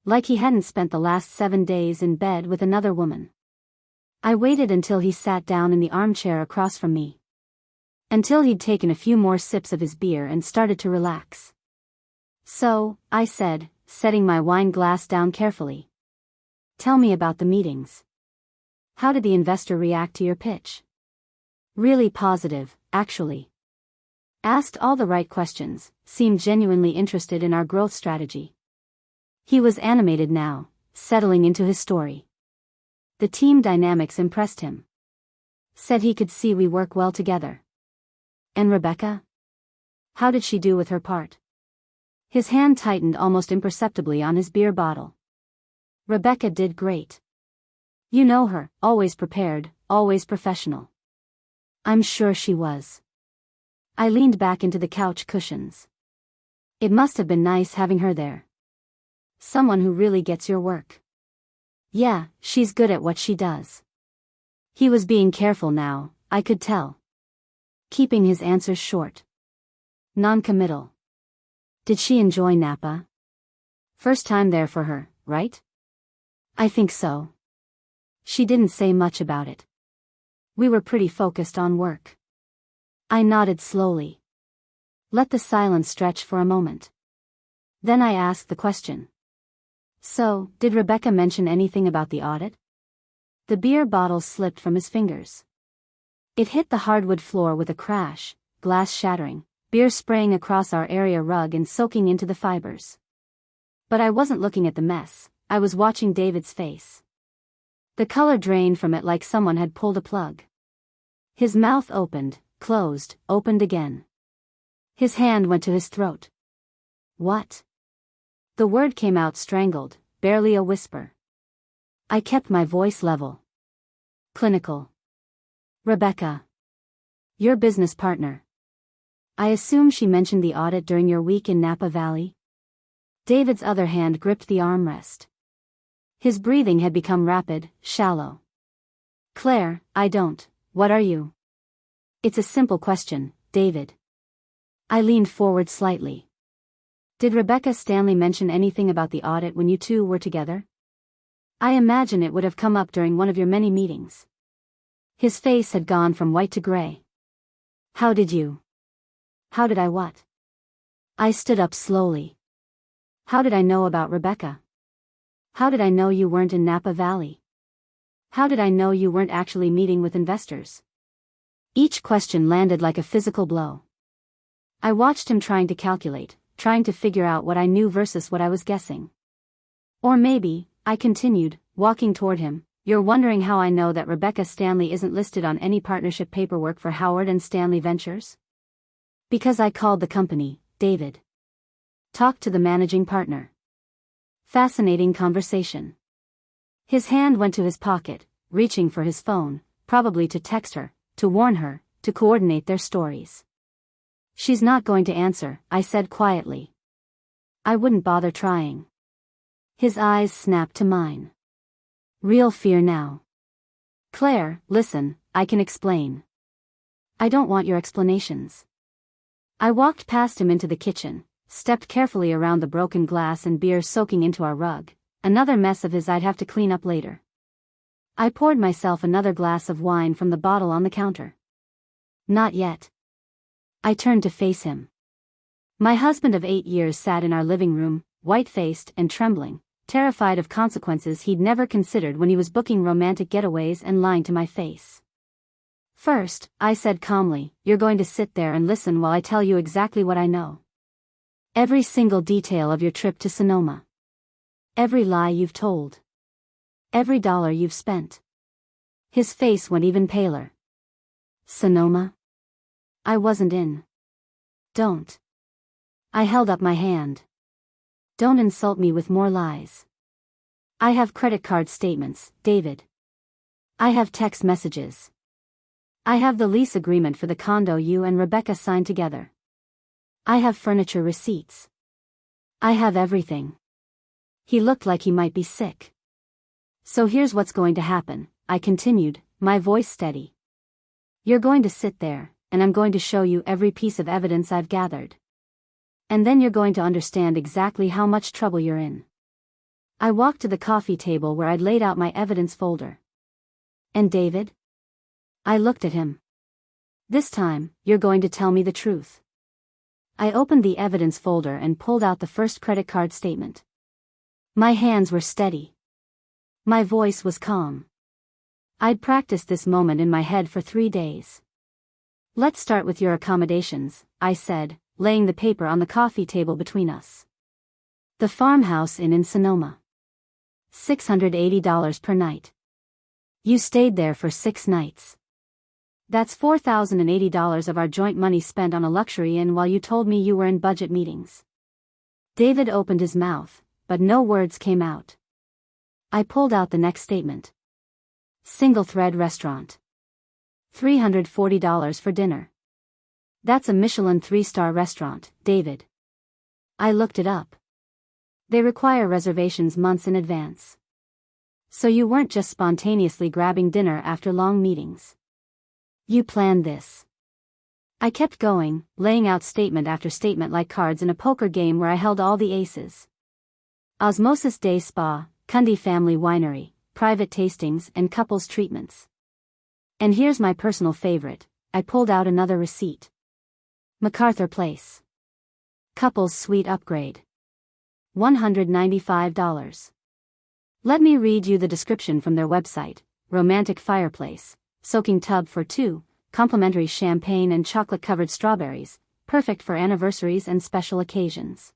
Like he hadn't spent the last 7 days in bed with another woman. I waited until he sat down in the armchair across from me. Until he'd taken a few more sips of his beer and started to relax. So, I said, setting my wine glass down carefully. Tell me about the meetings. How did the investor react to your pitch? Really positive, actually. Asked all the right questions, seemed genuinely interested in our growth strategy. He was animated now, settling into his story. The team dynamics impressed him. Said he could see we work well together. And Rebecca? How did she do with her part? His hand tightened almost imperceptibly on his beer bottle. Rebecca did great. You know her, always prepared, always professional. I'm sure she was. I leaned back into the couch cushions. It must have been nice having her there. Someone who really gets your work. Yeah, she's good at what she does. He was being careful now, I could tell. Keeping his answers short. Non-committal. Did she enjoy Napa? First time there for her, right? I think so. She didn't say much about it. We were pretty focused on work. I nodded slowly. Let the silence stretch for a moment. Then I asked the question. So, did Rebecca mention anything about the audit? The beer bottle slipped from his fingers. It hit the hardwood floor with a crash, glass shattering, beer spraying across our area rug and soaking into the fibers. But I wasn't looking at the mess, I was watching David's face. The color drained from it like someone had pulled a plug. His mouth opened, closed, opened again. His hand went to his throat. What? The word came out strangled, barely a whisper. I kept my voice level. Clinical. Rebecca. Your business partner. I assume she mentioned the audit during your week in Napa Valley? David's other hand gripped the armrest. His breathing had become rapid, shallow. Claire, I don't. What are you? It's a simple question, David. I leaned forward slightly. Did Rebecca Stanley mention anything about the audit when you two were together? I imagine it would have come up during one of your many meetings. His face had gone from white to gray. How did you? How did I what? I stood up slowly. How did I know about Rebecca? How did I know you weren't in Napa Valley? How did I know you weren't actually meeting with investors? Each question landed like a physical blow. I watched him trying to calculate, trying to figure out what I knew versus what I was guessing. Or maybe, I continued, walking toward him, you're wondering how I know that Rebecca Stanley isn't listed on any partnership paperwork for Howard and Stanley Ventures? Because I called the company, David. Talked to the managing partner. Fascinating conversation. His hand went to his pocket, reaching for his phone, probably to text her, to warn her, to coordinate their stories. She's not going to answer, I said quietly. I wouldn't bother trying. His eyes snapped to mine. Real fear now. Claire, listen, I can explain. I don't want your explanations. I walked past him into the kitchen, stepped carefully around the broken glass and beer soaking into our rug, another mess of his I'd have to clean up later. I poured myself another glass of wine from the bottle on the counter. Not yet. I turned to face him. My husband of 8 years sat in our living room, white-faced and trembling, terrified of consequences he'd never considered when he was booking romantic getaways and lying to my face. First, I said calmly, you're going to sit there and listen while I tell you exactly what I know. Every single detail of your trip to Sonoma. Every lie you've told. Every dollar you've spent. His face went even paler. Sonoma? I wasn't in. Don't. I held up my hand. Don't insult me with more lies. I have credit card statements, David. I have text messages. I have the lease agreement for the condo you and Rebecca signed together. I have furniture receipts. I have everything. He looked like he might be sick. So here's what's going to happen, I continued, my voice steady. You're going to sit there, and I'm going to show you every piece of evidence I've gathered. And then you're going to understand exactly how much trouble you're in. I walked to the coffee table where I'd laid out my evidence folder. And David? I looked at him. This time, you're going to tell me the truth. I opened the evidence folder and pulled out the first credit card statement. My hands were steady. My voice was calm. I'd practiced this moment in my head for 3 days. Let's start with your accommodations, I said, laying the paper on the coffee table between us. The Farmhouse Inn in Sonoma. $680 per night. You stayed there for 6 nights. That's $4,080 of our joint money spent on a luxury inn while you told me you were in budget meetings. David opened his mouth, but no words came out. I pulled out the next statement. Single-thread restaurant. $340 for dinner. That's a Michelin 3-star restaurant, David. I looked it up. They require reservations months in advance. So you weren't just spontaneously grabbing dinner after long meetings. You planned this. I kept going, laying out statement after statement like cards in a poker game where I held all the aces. Osmosis Day Spa, Cundy Family Winery, private tastings and couples treatments. And here's my personal favorite, I pulled out another receipt. MacArthur Place. Couples Suite Upgrade. $195. Let me read you the description from their website. Romantic fireplace, soaking tub for 2, complimentary champagne and chocolate-covered strawberries, perfect for anniversaries and special occasions.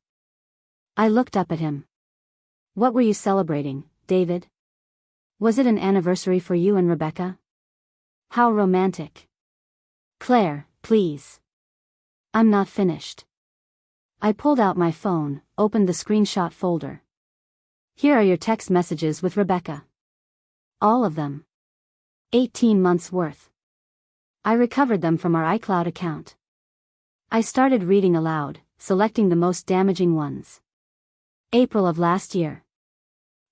I looked up at him. What were you celebrating, David? Was it an anniversary for you and Rebecca? How romantic. Claire, please. I'm not finished. I pulled out my phone, opened the screenshot folder. Here are your text messages with Rebecca. All of them. 18 months worth. I recovered them from our iCloud account. I started reading aloud, selecting the most damaging ones. April of last year.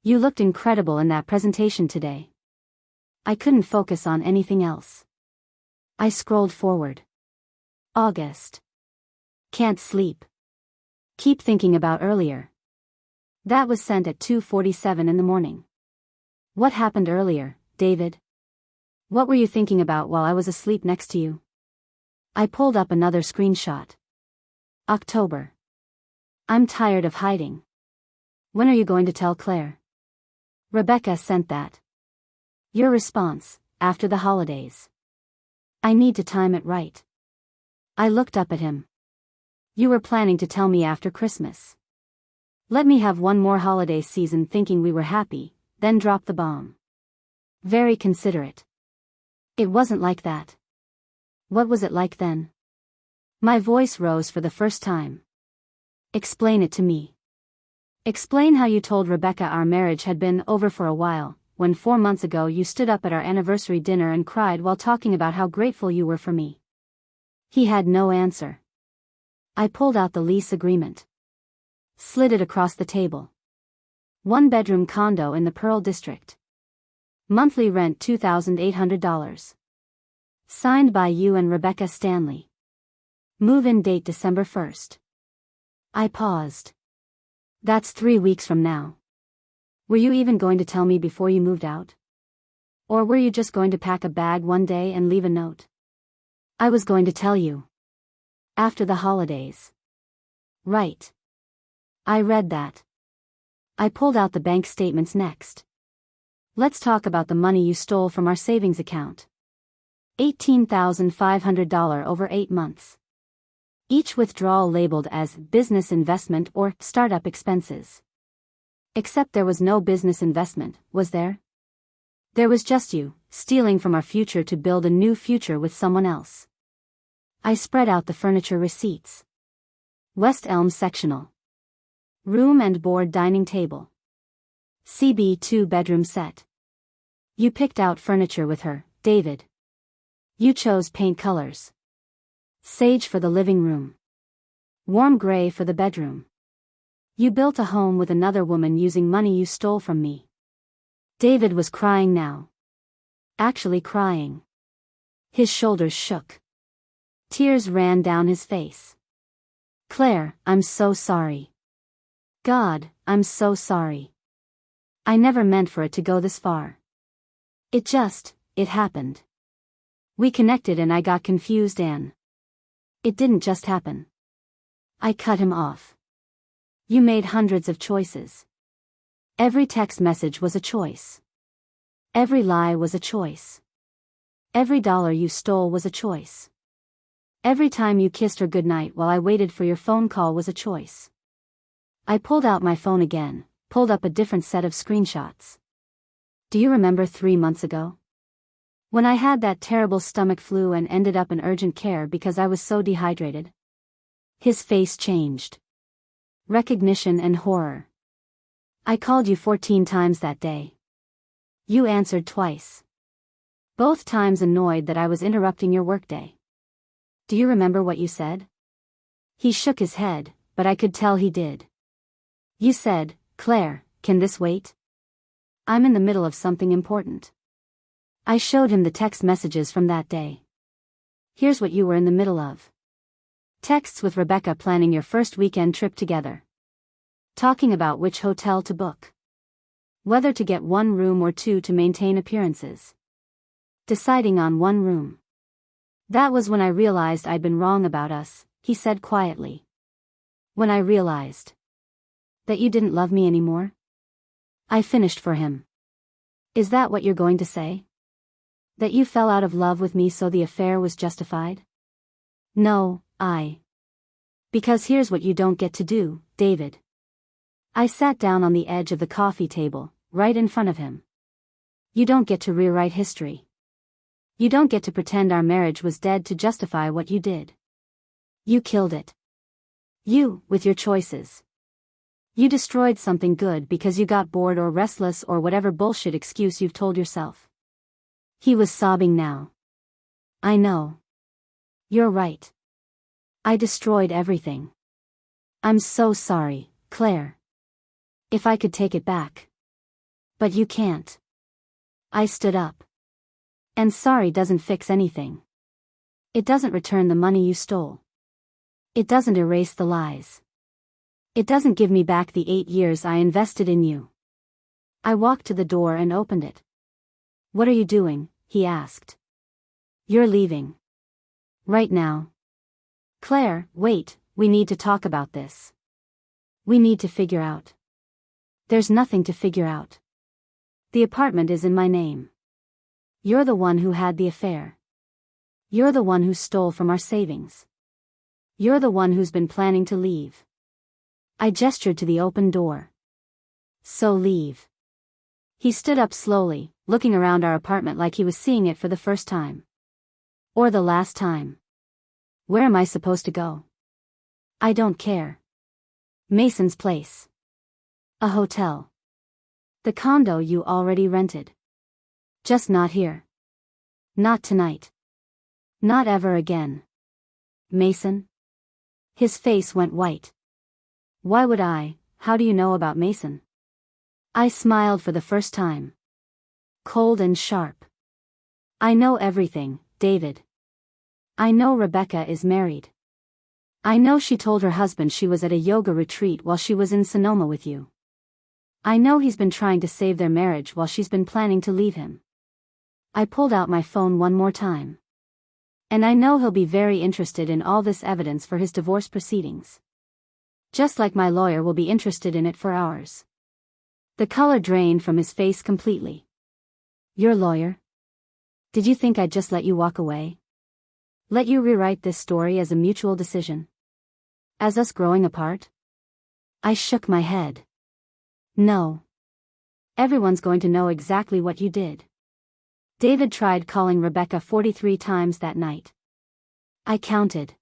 You looked incredible in that presentation today. I couldn't focus on anything else. I scrolled forward. August. Can't sleep. Keep thinking about earlier. That was sent at 2:47 in the morning. What happened earlier, David? What were you thinking about while I was asleep next to you? I pulled up another screenshot. October. I'm tired of hiding. When are you going to tell Claire? Rebecca sent that. Your response, after the holidays. I need to time it right. I looked up at him. You were planning to tell me after Christmas. Let me have one more holiday season thinking we were happy, then drop the bomb. Very considerate. It wasn't like that. What was it like then? My voice rose for the first time. Explain it to me. Explain how you told Rebecca our marriage had been over for a while, when 4 months ago you stood up at our anniversary dinner and cried while talking about how grateful you were for me. He had no answer. I pulled out the lease agreement. Slid it across the table. 1-bedroom condo in the Pearl District. Monthly rent $2,800. Signed by you and Rebecca Stanley. Move-in date December 1st. I paused. That's 3 weeks from now. Were you even going to tell me before you moved out? Or were you just going to pack a bag one day and leave a note? I was going to tell you. After the holidays. Right. I read that. I pulled out the bank statements next. Let's talk about the money you stole from our savings account. $18,500 over 8 months. Each withdrawal labeled as business investment or startup expenses. Except there was no business investment, was there? There was just you, stealing from our future to build a new future with someone else. I spread out the furniture receipts. West Elm sectional. Room and board dining table. CB 2-bedroom set. You picked out furniture with her, David. You chose paint colors. Sage for the living room. Warm gray for the bedroom. You built a home with another woman using money you stole from me. David was crying now. Actually crying. His shoulders shook. Tears ran down his face. Claire, I'm so sorry. God, I'm so sorry. I never meant for it to go this far. It happened. We connected and I got confused and... It didn't just happen. I cut him off. You made hundreds of choices. Every text message was a choice. Every lie was a choice. Every dollar you stole was a choice. Every time you kissed her goodnight while I waited for your phone call was a choice. I pulled out my phone again, pulled up a different set of screenshots. Do you remember 3 months ago? When I had that terrible stomach flu and ended up in urgent care because I was so dehydrated? His face changed. Recognition and horror. I called you 14 times that day. You answered twice. Both times annoyed that I was interrupting your workday. Do you remember what you said? He shook his head, but I could tell he did. You said, Claire, can this wait? I'm in the middle of something important. I showed him the text messages from that day. Here's what you were in the middle of. Texts with Rebecca planning your first weekend trip together. Talking about which hotel to book. Whether to get 1 room or 2 to maintain appearances. Deciding on 1 room. That was when I realized I'd been wrong about us, he said quietly. When I realized that you didn't love me anymore? I finished for him. Is that what you're going to say? That you fell out of love with me so the affair was justified? No, Because here's what you don't get to do, David. I sat down on the edge of the coffee table, right in front of him. You don't get to rewrite history. You don't get to pretend our marriage was dead to justify what you did. You killed it. You, with your choices. You destroyed something good because you got bored or restless or whatever bullshit excuse you've told yourself. He was sobbing now. I know. You're right. I destroyed everything. I'm so sorry, Claire. If I could take it back. But you can't. I stood up. And sorry doesn't fix anything. It doesn't return the money you stole. It doesn't erase the lies. It doesn't give me back the 8 years I invested in you. I walked to the door and opened it. What are you doing? He asked. You're leaving. Right now. Claire, wait, we need to talk about this. We need to figure out. There's nothing to figure out. The apartment is in my name. You're the one who had the affair. You're the one who stole from our savings. You're the one who's been planning to leave. I gestured to the open door. So leave. He stood up slowly, looking around our apartment like he was seeing it for the first time. Or the last time. Where am I supposed to go? I don't care. Mason's place. A hotel. The condo you already rented. Just not here. Not tonight. Not ever again. Mason? His face went white. Why would I? How do you know about Mason? I smiled for the first time. Cold and sharp. I know everything, David. I know Rebecca is married. I know she told her husband she was at a yoga retreat while she was in Sonoma with you. I know he's been trying to save their marriage while she's been planning to leave him. I pulled out my phone one more time. And I know he'll be very interested in all this evidence for his divorce proceedings. Just like my lawyer will be interested in it for ours. The color drained from his face completely. Your lawyer? Did you think I'd just let you walk away? Let you rewrite this story as a mutual decision? As us growing apart? I shook my head. No. Everyone's going to know exactly what you did. David tried calling Rebecca 43 times that night. I counted.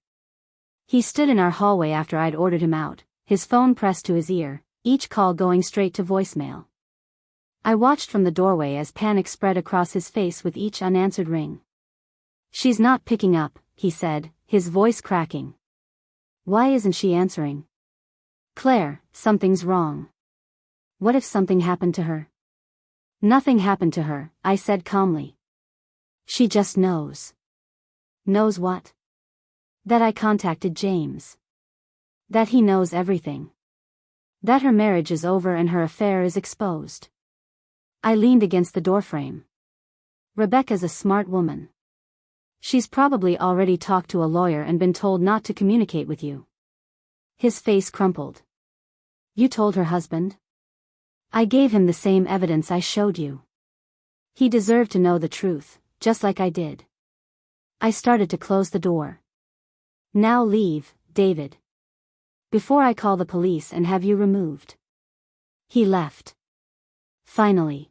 He stood in our hallway after I'd ordered him out, his phone pressed to his ear, each call going straight to voicemail. I watched from the doorway as panic spread across his face with each unanswered ring. She's not picking up, he said, his voice cracking. Why isn't she answering? Claire, something's wrong. What if something happened to her? Nothing happened to her, I said calmly. She just knows. Knows what? That I contacted James. That he knows everything. That her marriage is over and her affair is exposed. I leaned against the doorframe. Rebecca's a smart woman. She's probably already talked to a lawyer and been told not to communicate with you. His face crumpled. You told her husband? I gave him the same evidence I showed you. He deserved to know the truth, just like I did. I started to close the door. Now leave, David. Before I call the police and have you removed. He left. Finally.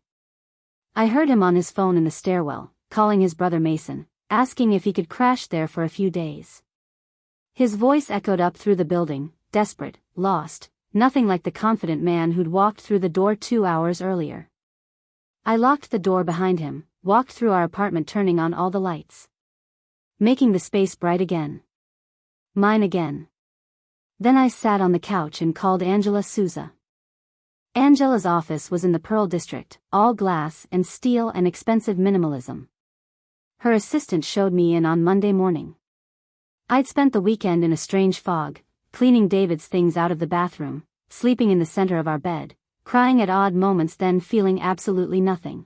I heard him on his phone in the stairwell, calling his brother Mason, asking if he could crash there for a few days. His voice echoed up through the building, desperate, lost, nothing like the confident man who'd walked through the door 2 hours earlier. I locked the door behind him, walked through our apartment turning on all the lights. Making the space bright again. Mine again. Then I sat on the couch and called Angela Souza. Angela's office was in the Pearl District, all glass and steel and expensive minimalism. Her assistant showed me in on Monday morning. I'd spent the weekend in a strange fog, cleaning David's things out of the bathroom, sleeping in the center of our bed, crying at odd moments then feeling absolutely nothing.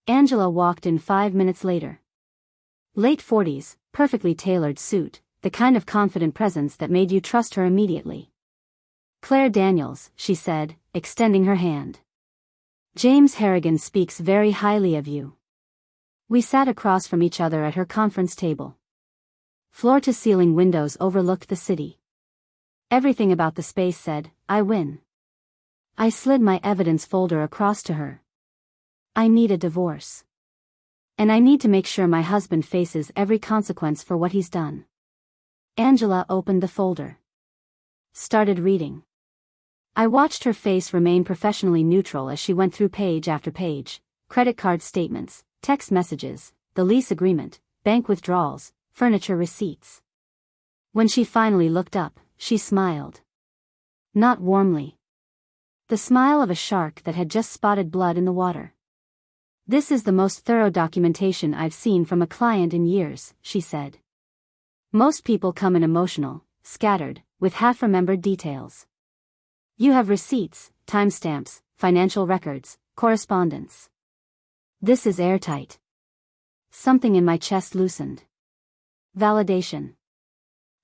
Angela walked in 5 minutes later. Late 40s, perfectly tailored suit, the kind of confident presence that made you trust her immediately. Claire Daniels, she said, extending her hand. James Harrigan speaks very highly of you. We sat across from each other at her conference table. Floor-to-ceiling windows overlooked the city. Everything about the space said, I win. I slid my evidence folder across to her. I need a divorce. And I need to make sure my husband faces every consequence for what he's done. Angela opened the folder. Started reading. I watched her face remain professionally neutral as she went through page after page, credit card statements, text messages, the lease agreement, bank withdrawals, furniture receipts. When she finally looked up, she smiled. Not warmly. The smile of a shark that had just spotted blood in the water. This is the most thorough documentation I've seen from a client in years, she said. Most people come in emotional, scattered, with half-remembered details. You have receipts, timestamps, financial records, correspondence. This is airtight. Something in my chest loosened. Validation.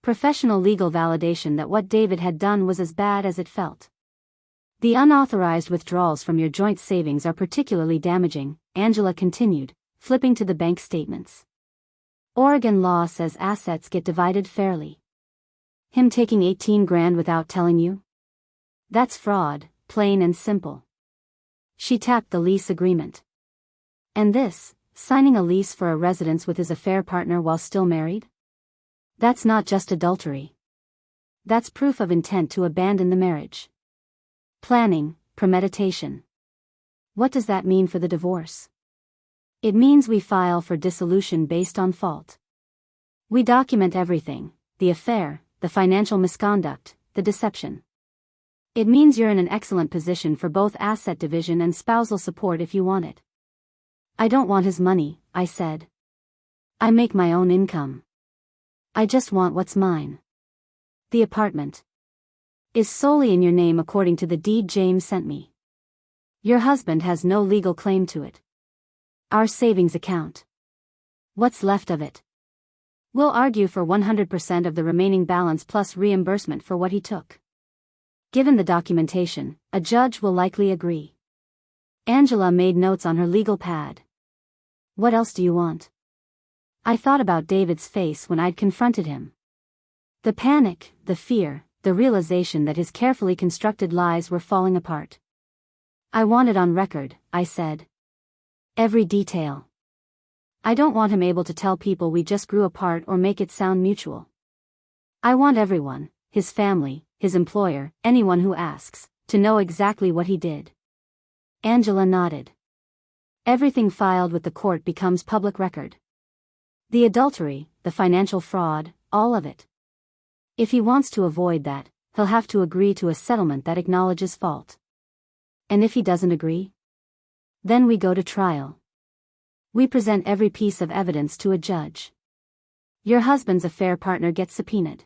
Professional legal validation that what David had done was as bad as it felt. The unauthorized withdrawals from your joint savings are particularly damaging, Angela continued, flipping to the bank statements. Oregon law says assets get divided fairly. Him taking 18 grand without telling you? That's fraud, plain and simple. She tapped the lease agreement. And this, signing a lease for a residence with his affair partner while still married? That's not just adultery. That's proof of intent to abandon the marriage. Planning, premeditation. What does that mean for the divorce? It means we file for dissolution based on fault. We document everything, the affair, the financial misconduct, the deception. It means you're in an excellent position for both asset division and spousal support if you want it. I don't want his money, I said. I make my own income. I just want what's mine. The apartment is solely in your name according to the deed James sent me. Your husband has no legal claim to it. Our savings account. What's left of it? We'll argue for 100% of the remaining balance plus reimbursement for what he took. Given the documentation, a judge will likely agree. Angela made notes on her legal pad. What else do you want? I thought about David's face when I'd confronted him. The panic, the fear, the realization that his carefully constructed lies were falling apart. I want it on record, I said. Every detail. I don't want him able to tell people we just grew apart or make it sound mutual. I want everyone, his family, his employer, anyone who asks, to know exactly what he did. Angela nodded. Everything filed with the court becomes public record. The adultery, the financial fraud, all of it. If he wants to avoid that, he'll have to agree to a settlement that acknowledges fault. And if he doesn't agree? Then we go to trial. We present every piece of evidence to a judge. Your husband's affair partner gets subpoenaed.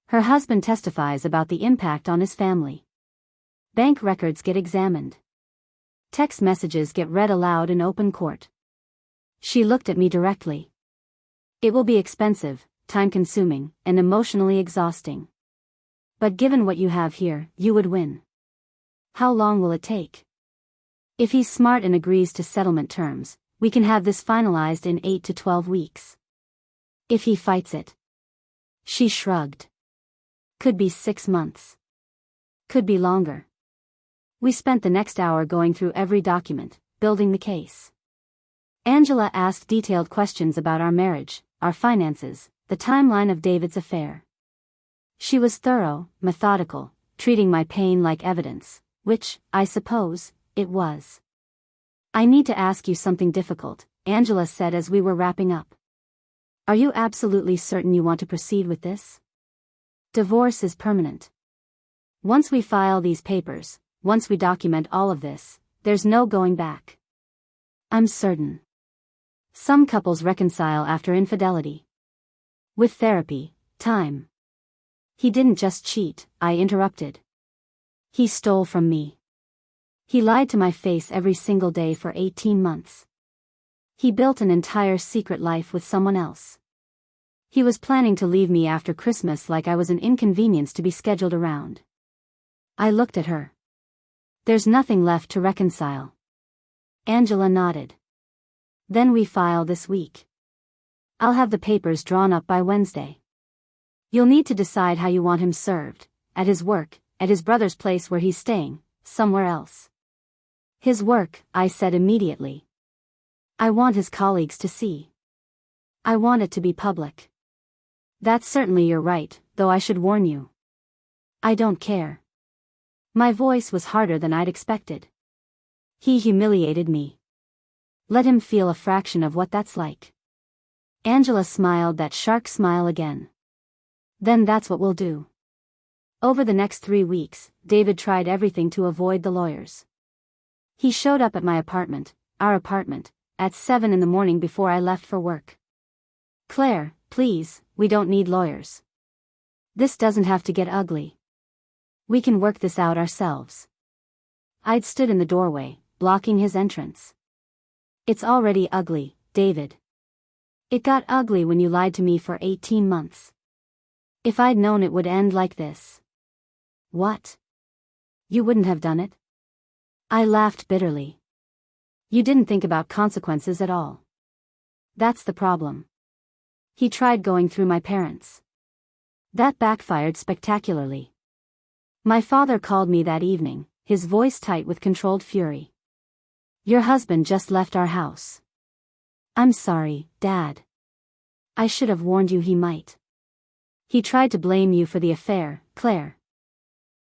Her husband testifies about the impact on his family. Bank records get examined. Text messages get read aloud in open court. She looked at me directly. It will be expensive, time-consuming, and emotionally exhausting. But given what you have here, you would win. How long will it take? If he's smart and agrees to settlement terms, we can have this finalized in 8 to 12 weeks. If he fights it. She shrugged. Could be 6 months. Could be longer. We spent the next hour going through every document, building the case. Angela asked detailed questions about our marriage, our finances, the timeline of David's affair. She was thorough, methodical, treating my pain like evidence, which, I suppose, it was. I need to ask you something difficult, Angela said as we were wrapping up. Are you absolutely certain you want to proceed with this? Divorce is permanent. Once we file these papers, once we document all of this, there's no going back. I'm certain. Some couples reconcile after infidelity. With therapy, time. He didn't just cheat, I interrupted. He stole from me. He lied to my face every single day for 18 months. He built an entire secret life with someone else. He was planning to leave me after Christmas like I was an inconvenience to be scheduled around. I looked at her. There's nothing left to reconcile. Angela nodded. Then we file this week. I'll have the papers drawn up by Wednesday. You'll need to decide how you want him served, at his work, at his brother's place where he's staying, somewhere else. His work, I said immediately. I want his colleagues to see. I want it to be public. That's certainly your right, though I should warn you. I don't care. My voice was harder than I'd expected. He humiliated me. Let him feel a fraction of what that's like. Angela smiled that shark smile again. Then that's what we'll do. Over the next 3 weeks, David tried everything to avoid the lawyers. He showed up at my apartment, our apartment, at 7 in the morning before I left for work. Claire, please, we don't need lawyers. This doesn't have to get ugly. We can work this out ourselves. I'd stood in the doorway, blocking his entrance. It's already ugly, David. It got ugly when you lied to me for 18 months. If I'd known it would end like this. What? You wouldn't have done it? I laughed bitterly. You didn't think about consequences at all. That's the problem. He tried going through my parents. That backfired spectacularly. My father called me that evening, his voice tight with controlled fury. Your husband just left our house. I'm sorry, Dad. I should have warned you he might. He tried to blame you for the affair, Claire.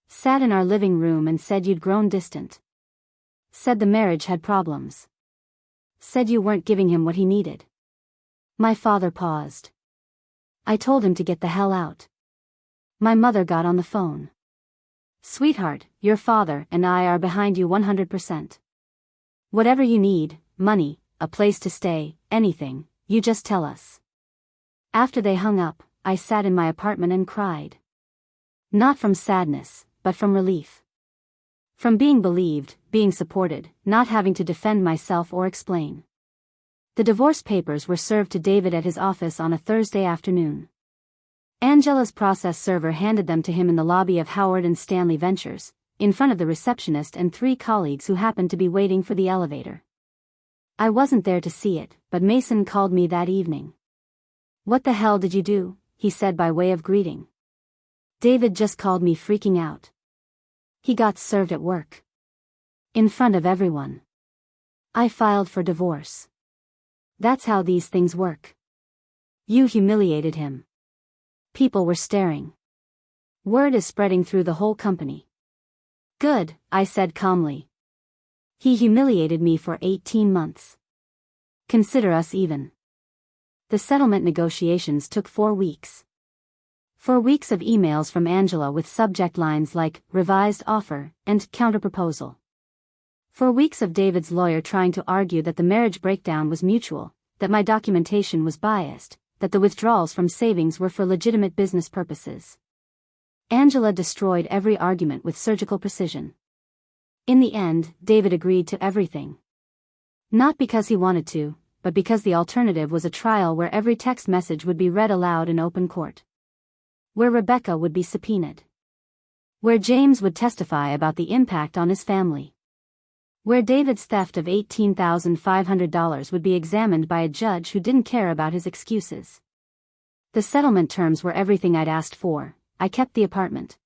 Sat in our living room and said you'd grown distant. Said the marriage had problems. Said you weren't giving him what he needed. My father paused. I told him to get the hell out. My mother got on the phone. Sweetheart, your father and I are behind you 100%. Whatever you need, money, a place to stay, anything, you just tell us. After they hung up, I sat in my apartment and cried. Not from sadness, but from relief. From being believed, being supported, not having to defend myself or explain. The divorce papers were served to David at his office on a Thursday afternoon. Angela's process server handed them to him in the lobby of Howard and Stanley Ventures, in front of the receptionist and 3 colleagues who happened to be waiting for the elevator. I wasn't there to see it, but Mason called me that evening. "What the hell did you do?" he said by way of greeting. David just called me freaking out. He got served at work. In front of everyone. I filed for divorce. That's how these things work. You humiliated him. People were staring. Word is spreading through the whole company. Good, I said calmly. He humiliated me for 18 months. Consider us even. The settlement negotiations took 4 weeks. 4 weeks of emails from Angela with subject lines like, revised offer, and counterproposal. 4 weeks of David's lawyer trying to argue that the marriage breakdown was mutual, that my documentation was biased, that the withdrawals from savings were for legitimate business purposes. Angela destroyed every argument with surgical precision. In the end, David agreed to everything. Not because he wanted to, but because the alternative was a trial where every text message would be read aloud in open court. Where Rebecca would be subpoenaed. Where James would testify about the impact on his family. Where David's theft of $18,500 would be examined by a judge who didn't care about his excuses. The settlement terms were everything I'd asked for. I kept the apartment.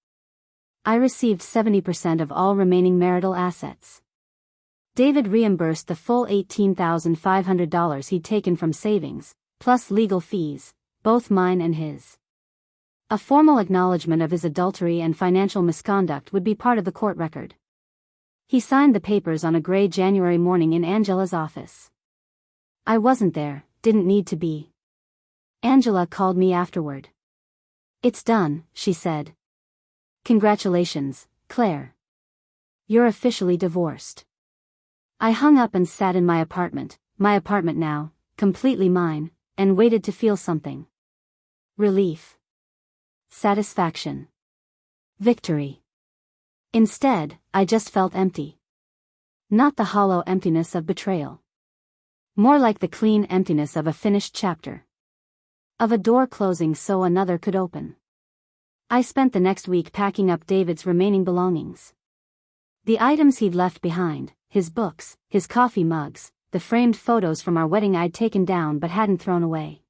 I received 70% of all remaining marital assets. David reimbursed the full $18,500 he'd taken from savings, plus legal fees, both mine and his. A formal acknowledgement of his adultery and financial misconduct would be part of the court record. He signed the papers on a gray January morning in Angela's office. I wasn't there, didn't need to be. Angela called me afterward. "It's done," she said. "Congratulations, Claire. You're officially divorced." I hung up and sat in my apartment now, completely mine, and waited to feel something. Relief. Satisfaction. Victory. Instead, I just felt empty. Not the hollow emptiness of betrayal. More like the clean emptiness of a finished chapter. Of a door closing so another could open. I spent the next week packing up David's remaining belongings. The items he'd left behind, his books, his coffee mugs, the framed photos from our wedding I'd taken down but hadn't thrown away.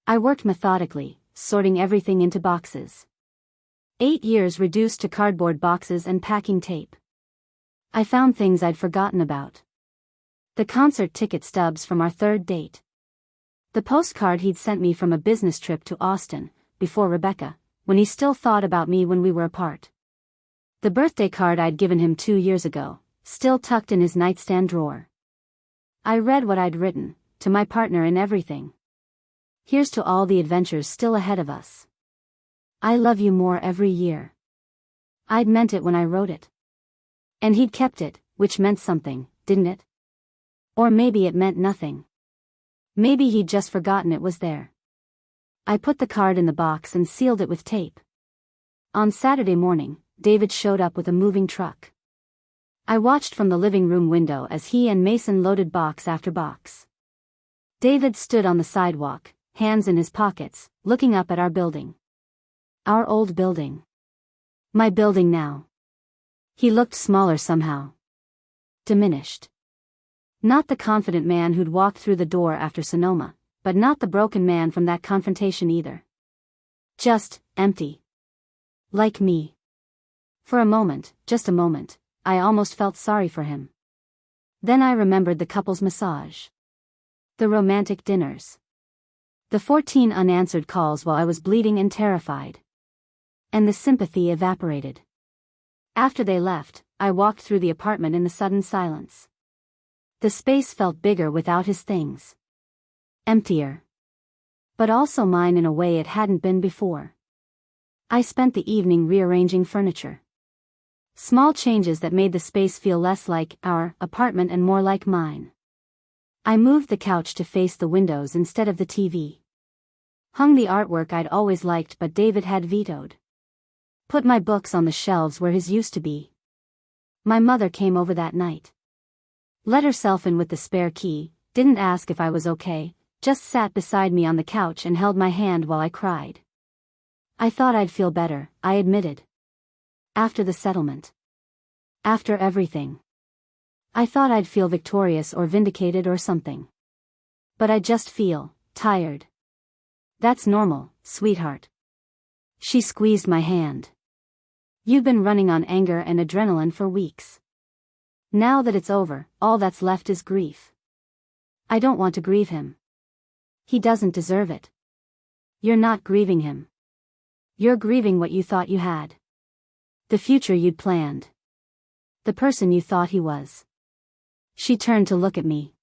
I worked methodically, sorting everything into boxes. 8 years reduced to cardboard boxes and packing tape. I found things I'd forgotten about. The concert ticket stubs from our 3rd date. The postcard he'd sent me from a business trip to Austin, before Rebecca, when he still thought about me when we were apart. The birthday card I'd given him 2 years ago, still tucked in his nightstand drawer. I read what I'd written, to my partner in everything. Here's to all the adventures still ahead of us. I love you more every year. I'd meant it when I wrote it. And he'd kept it, which meant something, didn't it? Or maybe it meant nothing. Maybe he'd just forgotten it was there. I put the card in the box and sealed it with tape. On Saturday morning, David showed up with a moving truck. I watched from the living room window as he and Mason loaded box after box. David stood on the sidewalk, hands in his pockets, looking up at our building. Our old building. My building now. He looked smaller somehow. Diminished. Not the confident man who'd walked through the door after Sonoma, but not the broken man from that confrontation either. Just empty. Like me. For a moment, just a moment, I almost felt sorry for him. Then I remembered the couple's massage. The romantic dinners. The 14 unanswered calls while I was bleeding and terrified. And the sympathy evaporated. After they left, I walked through the apartment in the sudden silence. The space felt bigger without his things. Emptier. But also mine in a way it hadn't been before. I spent the evening rearranging furniture. Small changes that made the space feel less like our apartment and more like mine. I moved the couch to face the windows instead of the TV. Hung the artwork I'd always liked but David had vetoed. Put my books on the shelves where his used to be. My mother came over that night. Let herself in with the spare key, didn't ask if I was okay, just sat beside me on the couch and held my hand while I cried. I thought I'd feel better, I admitted. After the settlement. After everything. I thought I'd feel victorious or vindicated or something. But I just feel tired. That's normal, sweetheart. She squeezed my hand. You've been running on anger and adrenaline for weeks. Now that it's over, all that's left is grief. I don't want to grieve him. He doesn't deserve it. You're not grieving him. You're grieving what you thought you had. The future you'd planned. The person you thought he was. She turned to look at me.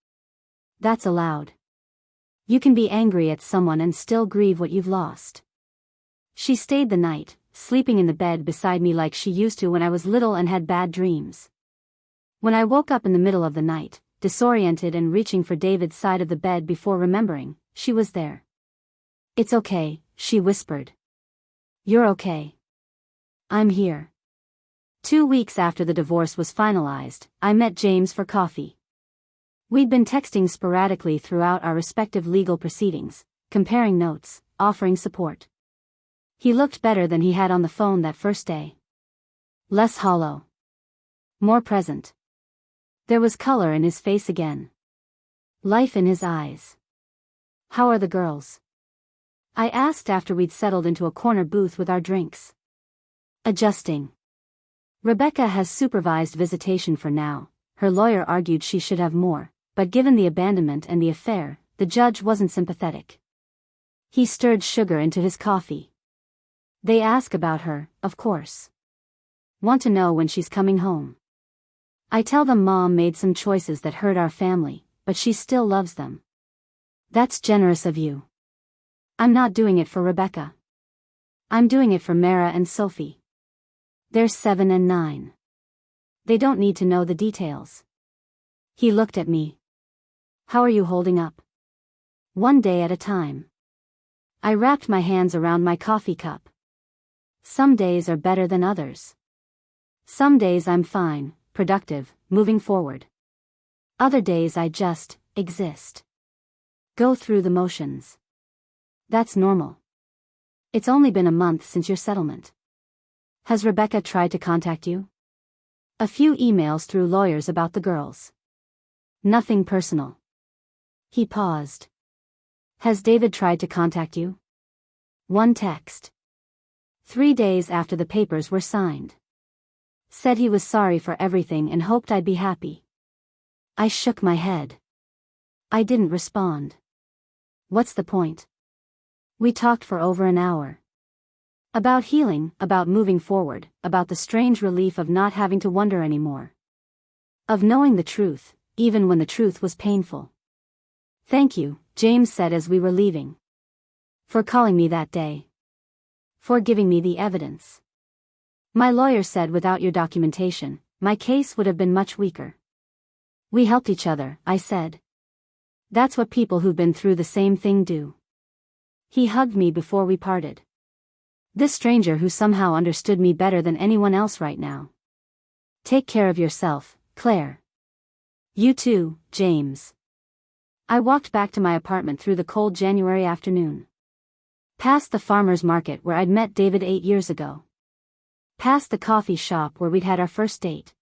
That's allowed. You can be angry at someone and still grieve what you've lost. She stayed the night, sleeping in the bed beside me like she used to when I was little and had bad dreams. When I woke up in the middle of the night, disoriented and reaching for David's side of the bed before remembering, she was there. It's okay, she whispered. You're okay. I'm here. 2 weeks after the divorce was finalized, I met James for coffee. We'd been texting sporadically throughout our respective legal proceedings, comparing notes, offering support. He looked better than he had on the phone that first day. Less hollow. More present. There was color in his face again. Life in his eyes. How are the girls? I asked after we'd settled into a corner booth with our drinks. Adjusting. Rebecca has supervised visitation for now. Her lawyer argued she should have more, but given the abandonment and the affair, the judge wasn't sympathetic. He stirred sugar into his coffee. They ask about her, of course. Want to know when she's coming home. I tell them Mom made some choices that hurt our family, but she still loves them. That's generous of you. I'm not doing it for Rebecca. I'm doing it for Mara and Sophie. They're 7 and 9. They don't need to know the details. He looked at me. How are you holding up? One day at a time. I wrapped my hands around my coffee cup. Some days are better than others. Some days I'm fine, productive, moving forward. Other days I just exist. Go through the motions. That's normal. It's only been a month since your settlement. Has Rebecca tried to contact you? A few emails through lawyers about the girls. Nothing personal. He paused. Has David tried to contact you? One text. 3 days after the papers were signed. Said he was sorry for everything and hoped I'd be happy. I shook my head. I didn't respond. What's the point? We talked for over an hour. About healing, about moving forward, about the strange relief of not having to wonder anymore. Of knowing the truth, even when the truth was painful. Thank you, James said as we were leaving. For calling me that day. For giving me the evidence. My lawyer said without your documentation, my case would have been much weaker. We helped each other, I said. That's what people who've been through the same thing do. He hugged me before we parted. This stranger who somehow understood me better than anyone else right now. Take care of yourself, Claire. You too, James. I walked back to my apartment through the cold January afternoon. Past the farmer's market where I'd met David 8 years ago. Past the coffee shop where we'd had our first date.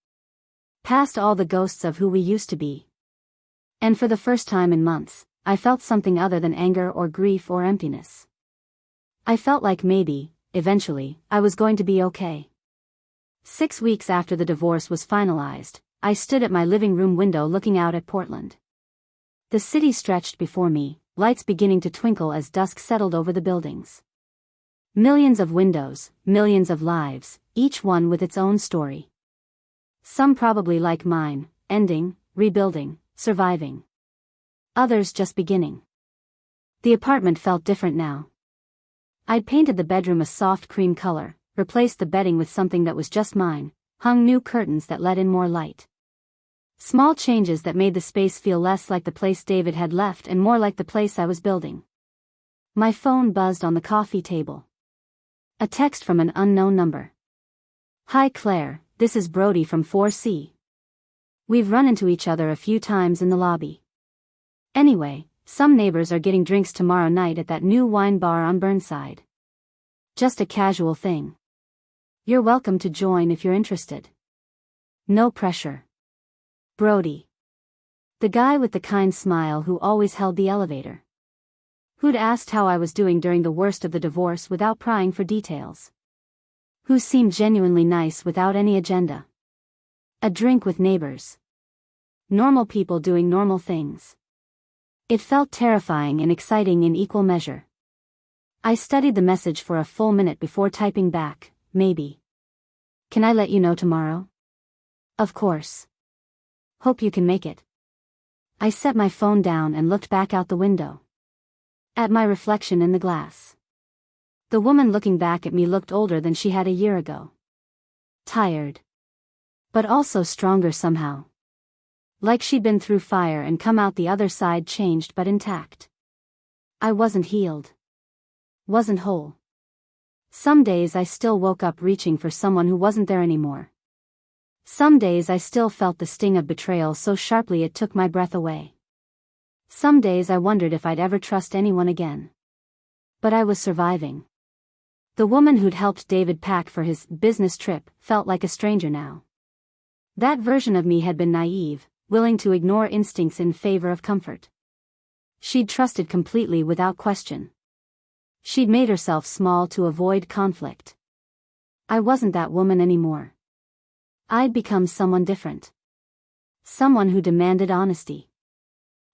Past all the ghosts of who we used to be. And for the first time in months, I felt something other than anger or grief or emptiness. I felt like maybe, eventually, I was going to be okay. 6 weeks after the divorce was finalized, I stood at my living room window looking out at Portland. The city stretched before me, lights beginning to twinkle as dusk settled over the buildings. Millions of windows, millions of lives, each one with its own story. Some probably like mine, ending, rebuilding, surviving. Others just beginning. The apartment felt different now. I'd painted the bedroom a soft cream color, replaced the bedding with something that was just mine, hung new curtains that let in more light. Small changes that made the space feel less like the place David had left and more like the place I was building. My phone buzzed on the coffee table. A text from an unknown number. Hi Claire, this is Brody from 4C. We've run into each other a few times in the lobby. Anyway, some neighbors are getting drinks tomorrow night at that new wine bar on Burnside. Just a casual thing. You're welcome to join if you're interested. No pressure. Brody. The guy with the kind smile who always held the elevator. Who'd asked how I was doing during the worst of the divorce without prying for details. Who seemed genuinely nice without any agenda. A drink with neighbors. Normal people doing normal things. It felt terrifying and exciting in equal measure. I studied the message for a full minute before typing back, maybe. Can I let you know tomorrow? Of course. Hope you can make it. I set my phone down and looked back out the window. At my reflection in the glass. The woman looking back at me looked older than she had a year ago. Tired. But also stronger somehow. Like she'd been through fire and come out the other side changed but intact. I wasn't healed. Wasn't whole. Some days I still woke up reaching for someone who wasn't there anymore. Some days I still felt the sting of betrayal so sharply it took my breath away. Some days I wondered if I'd ever trust anyone again. But I was surviving. The woman who'd helped David pack for his business trip felt like a stranger now. That version of me had been naive, willing to ignore instincts in favor of comfort. She'd trusted completely without question. She'd made herself small to avoid conflict. I wasn't that woman anymore. I'd become someone different. Someone who demanded honesty.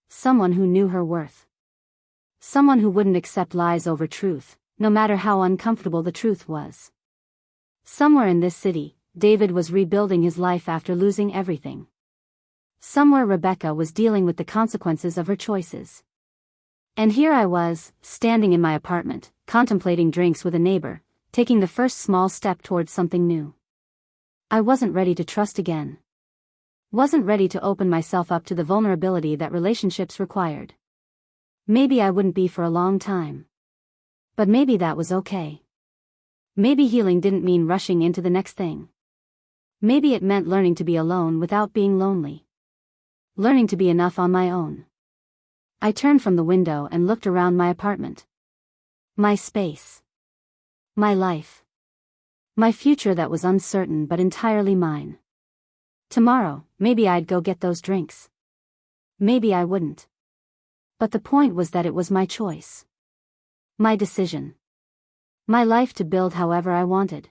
Someone who knew her worth. Someone who wouldn't accept lies over truth, no matter how uncomfortable the truth was. Somewhere in this city, David was rebuilding his life after losing everything. Somewhere Rebecca was dealing with the consequences of her choices. And here I was, standing in my apartment, contemplating drinks with a neighbor, taking the first small step towards something new. I wasn't ready to trust again. Wasn't ready to open myself up to the vulnerability that relationships required. Maybe I wouldn't be for a long time. But maybe that was okay. Maybe healing didn't mean rushing into the next thing. Maybe it meant learning to be alone without being lonely. Learning to be enough on my own. I turned from the window and looked around my apartment. My space. My life. My future that was uncertain but entirely mine. Tomorrow, maybe I'd go get those drinks. Maybe I wouldn't. But the point was that it was my choice. My decision. My life to build however I wanted.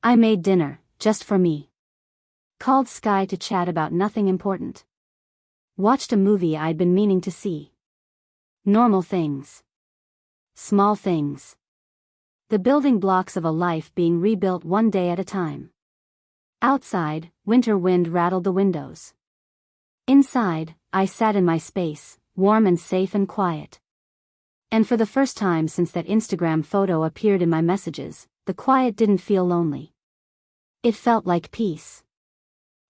I made dinner, just for me. Called Sky to chat about nothing important. Watched a movie I'd been meaning to see. Normal things. Small things. The building blocks of a life being rebuilt one day at a time. Outside, winter wind rattled the windows. Inside, I sat in my space, warm and safe and quiet. And for the first time since that Instagram photo appeared in my messages, the quiet didn't feel lonely. It felt like peace.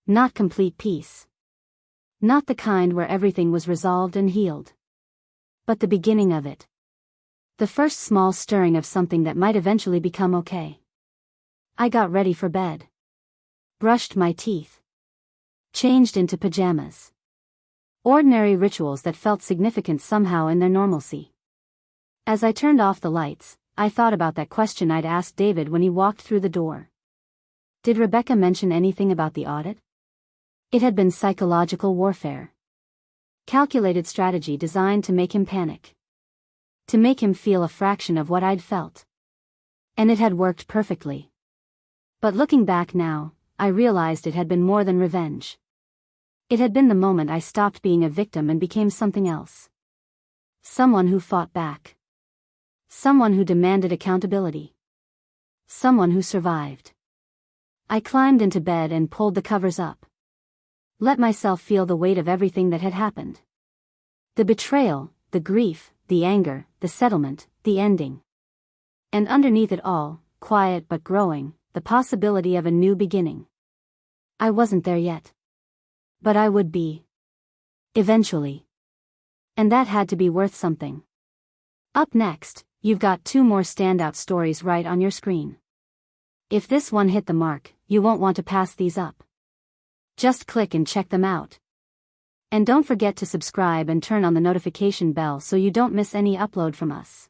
Not complete peace. Not the kind where everything was resolved and healed. But the beginning of it. The first small stirring of something that might eventually become okay. I got ready for bed. Brushed my teeth. Changed into pajamas. Ordinary rituals that felt significant somehow in their normalcy. As I turned off the lights, I thought about that question I'd asked David when he walked through the door. Did Rebecca mention anything about the audit? It had been psychological warfare. Calculated strategy designed to make him panic. To make him feel a fraction of what I'd felt. And it had worked perfectly. But looking back now, I realized it had been more than revenge. It had been the moment I stopped being a victim and became something else. Someone who fought back. Someone who demanded accountability. Someone who survived. I climbed into bed and pulled the covers up. Let myself feel the weight of everything that had happened. The betrayal, the grief, the anger, the settlement, the ending. And underneath it all, quiet but growing, the possibility of a new beginning. I wasn't there yet. But I would be. Eventually. And that had to be worth something. Up next, you've got 2 more standout stories right on your screen. If this one hit the mark, you won't want to pass these up. Just click and check them out. And don't forget to subscribe and turn on the notification bell so you don't miss any upload from us.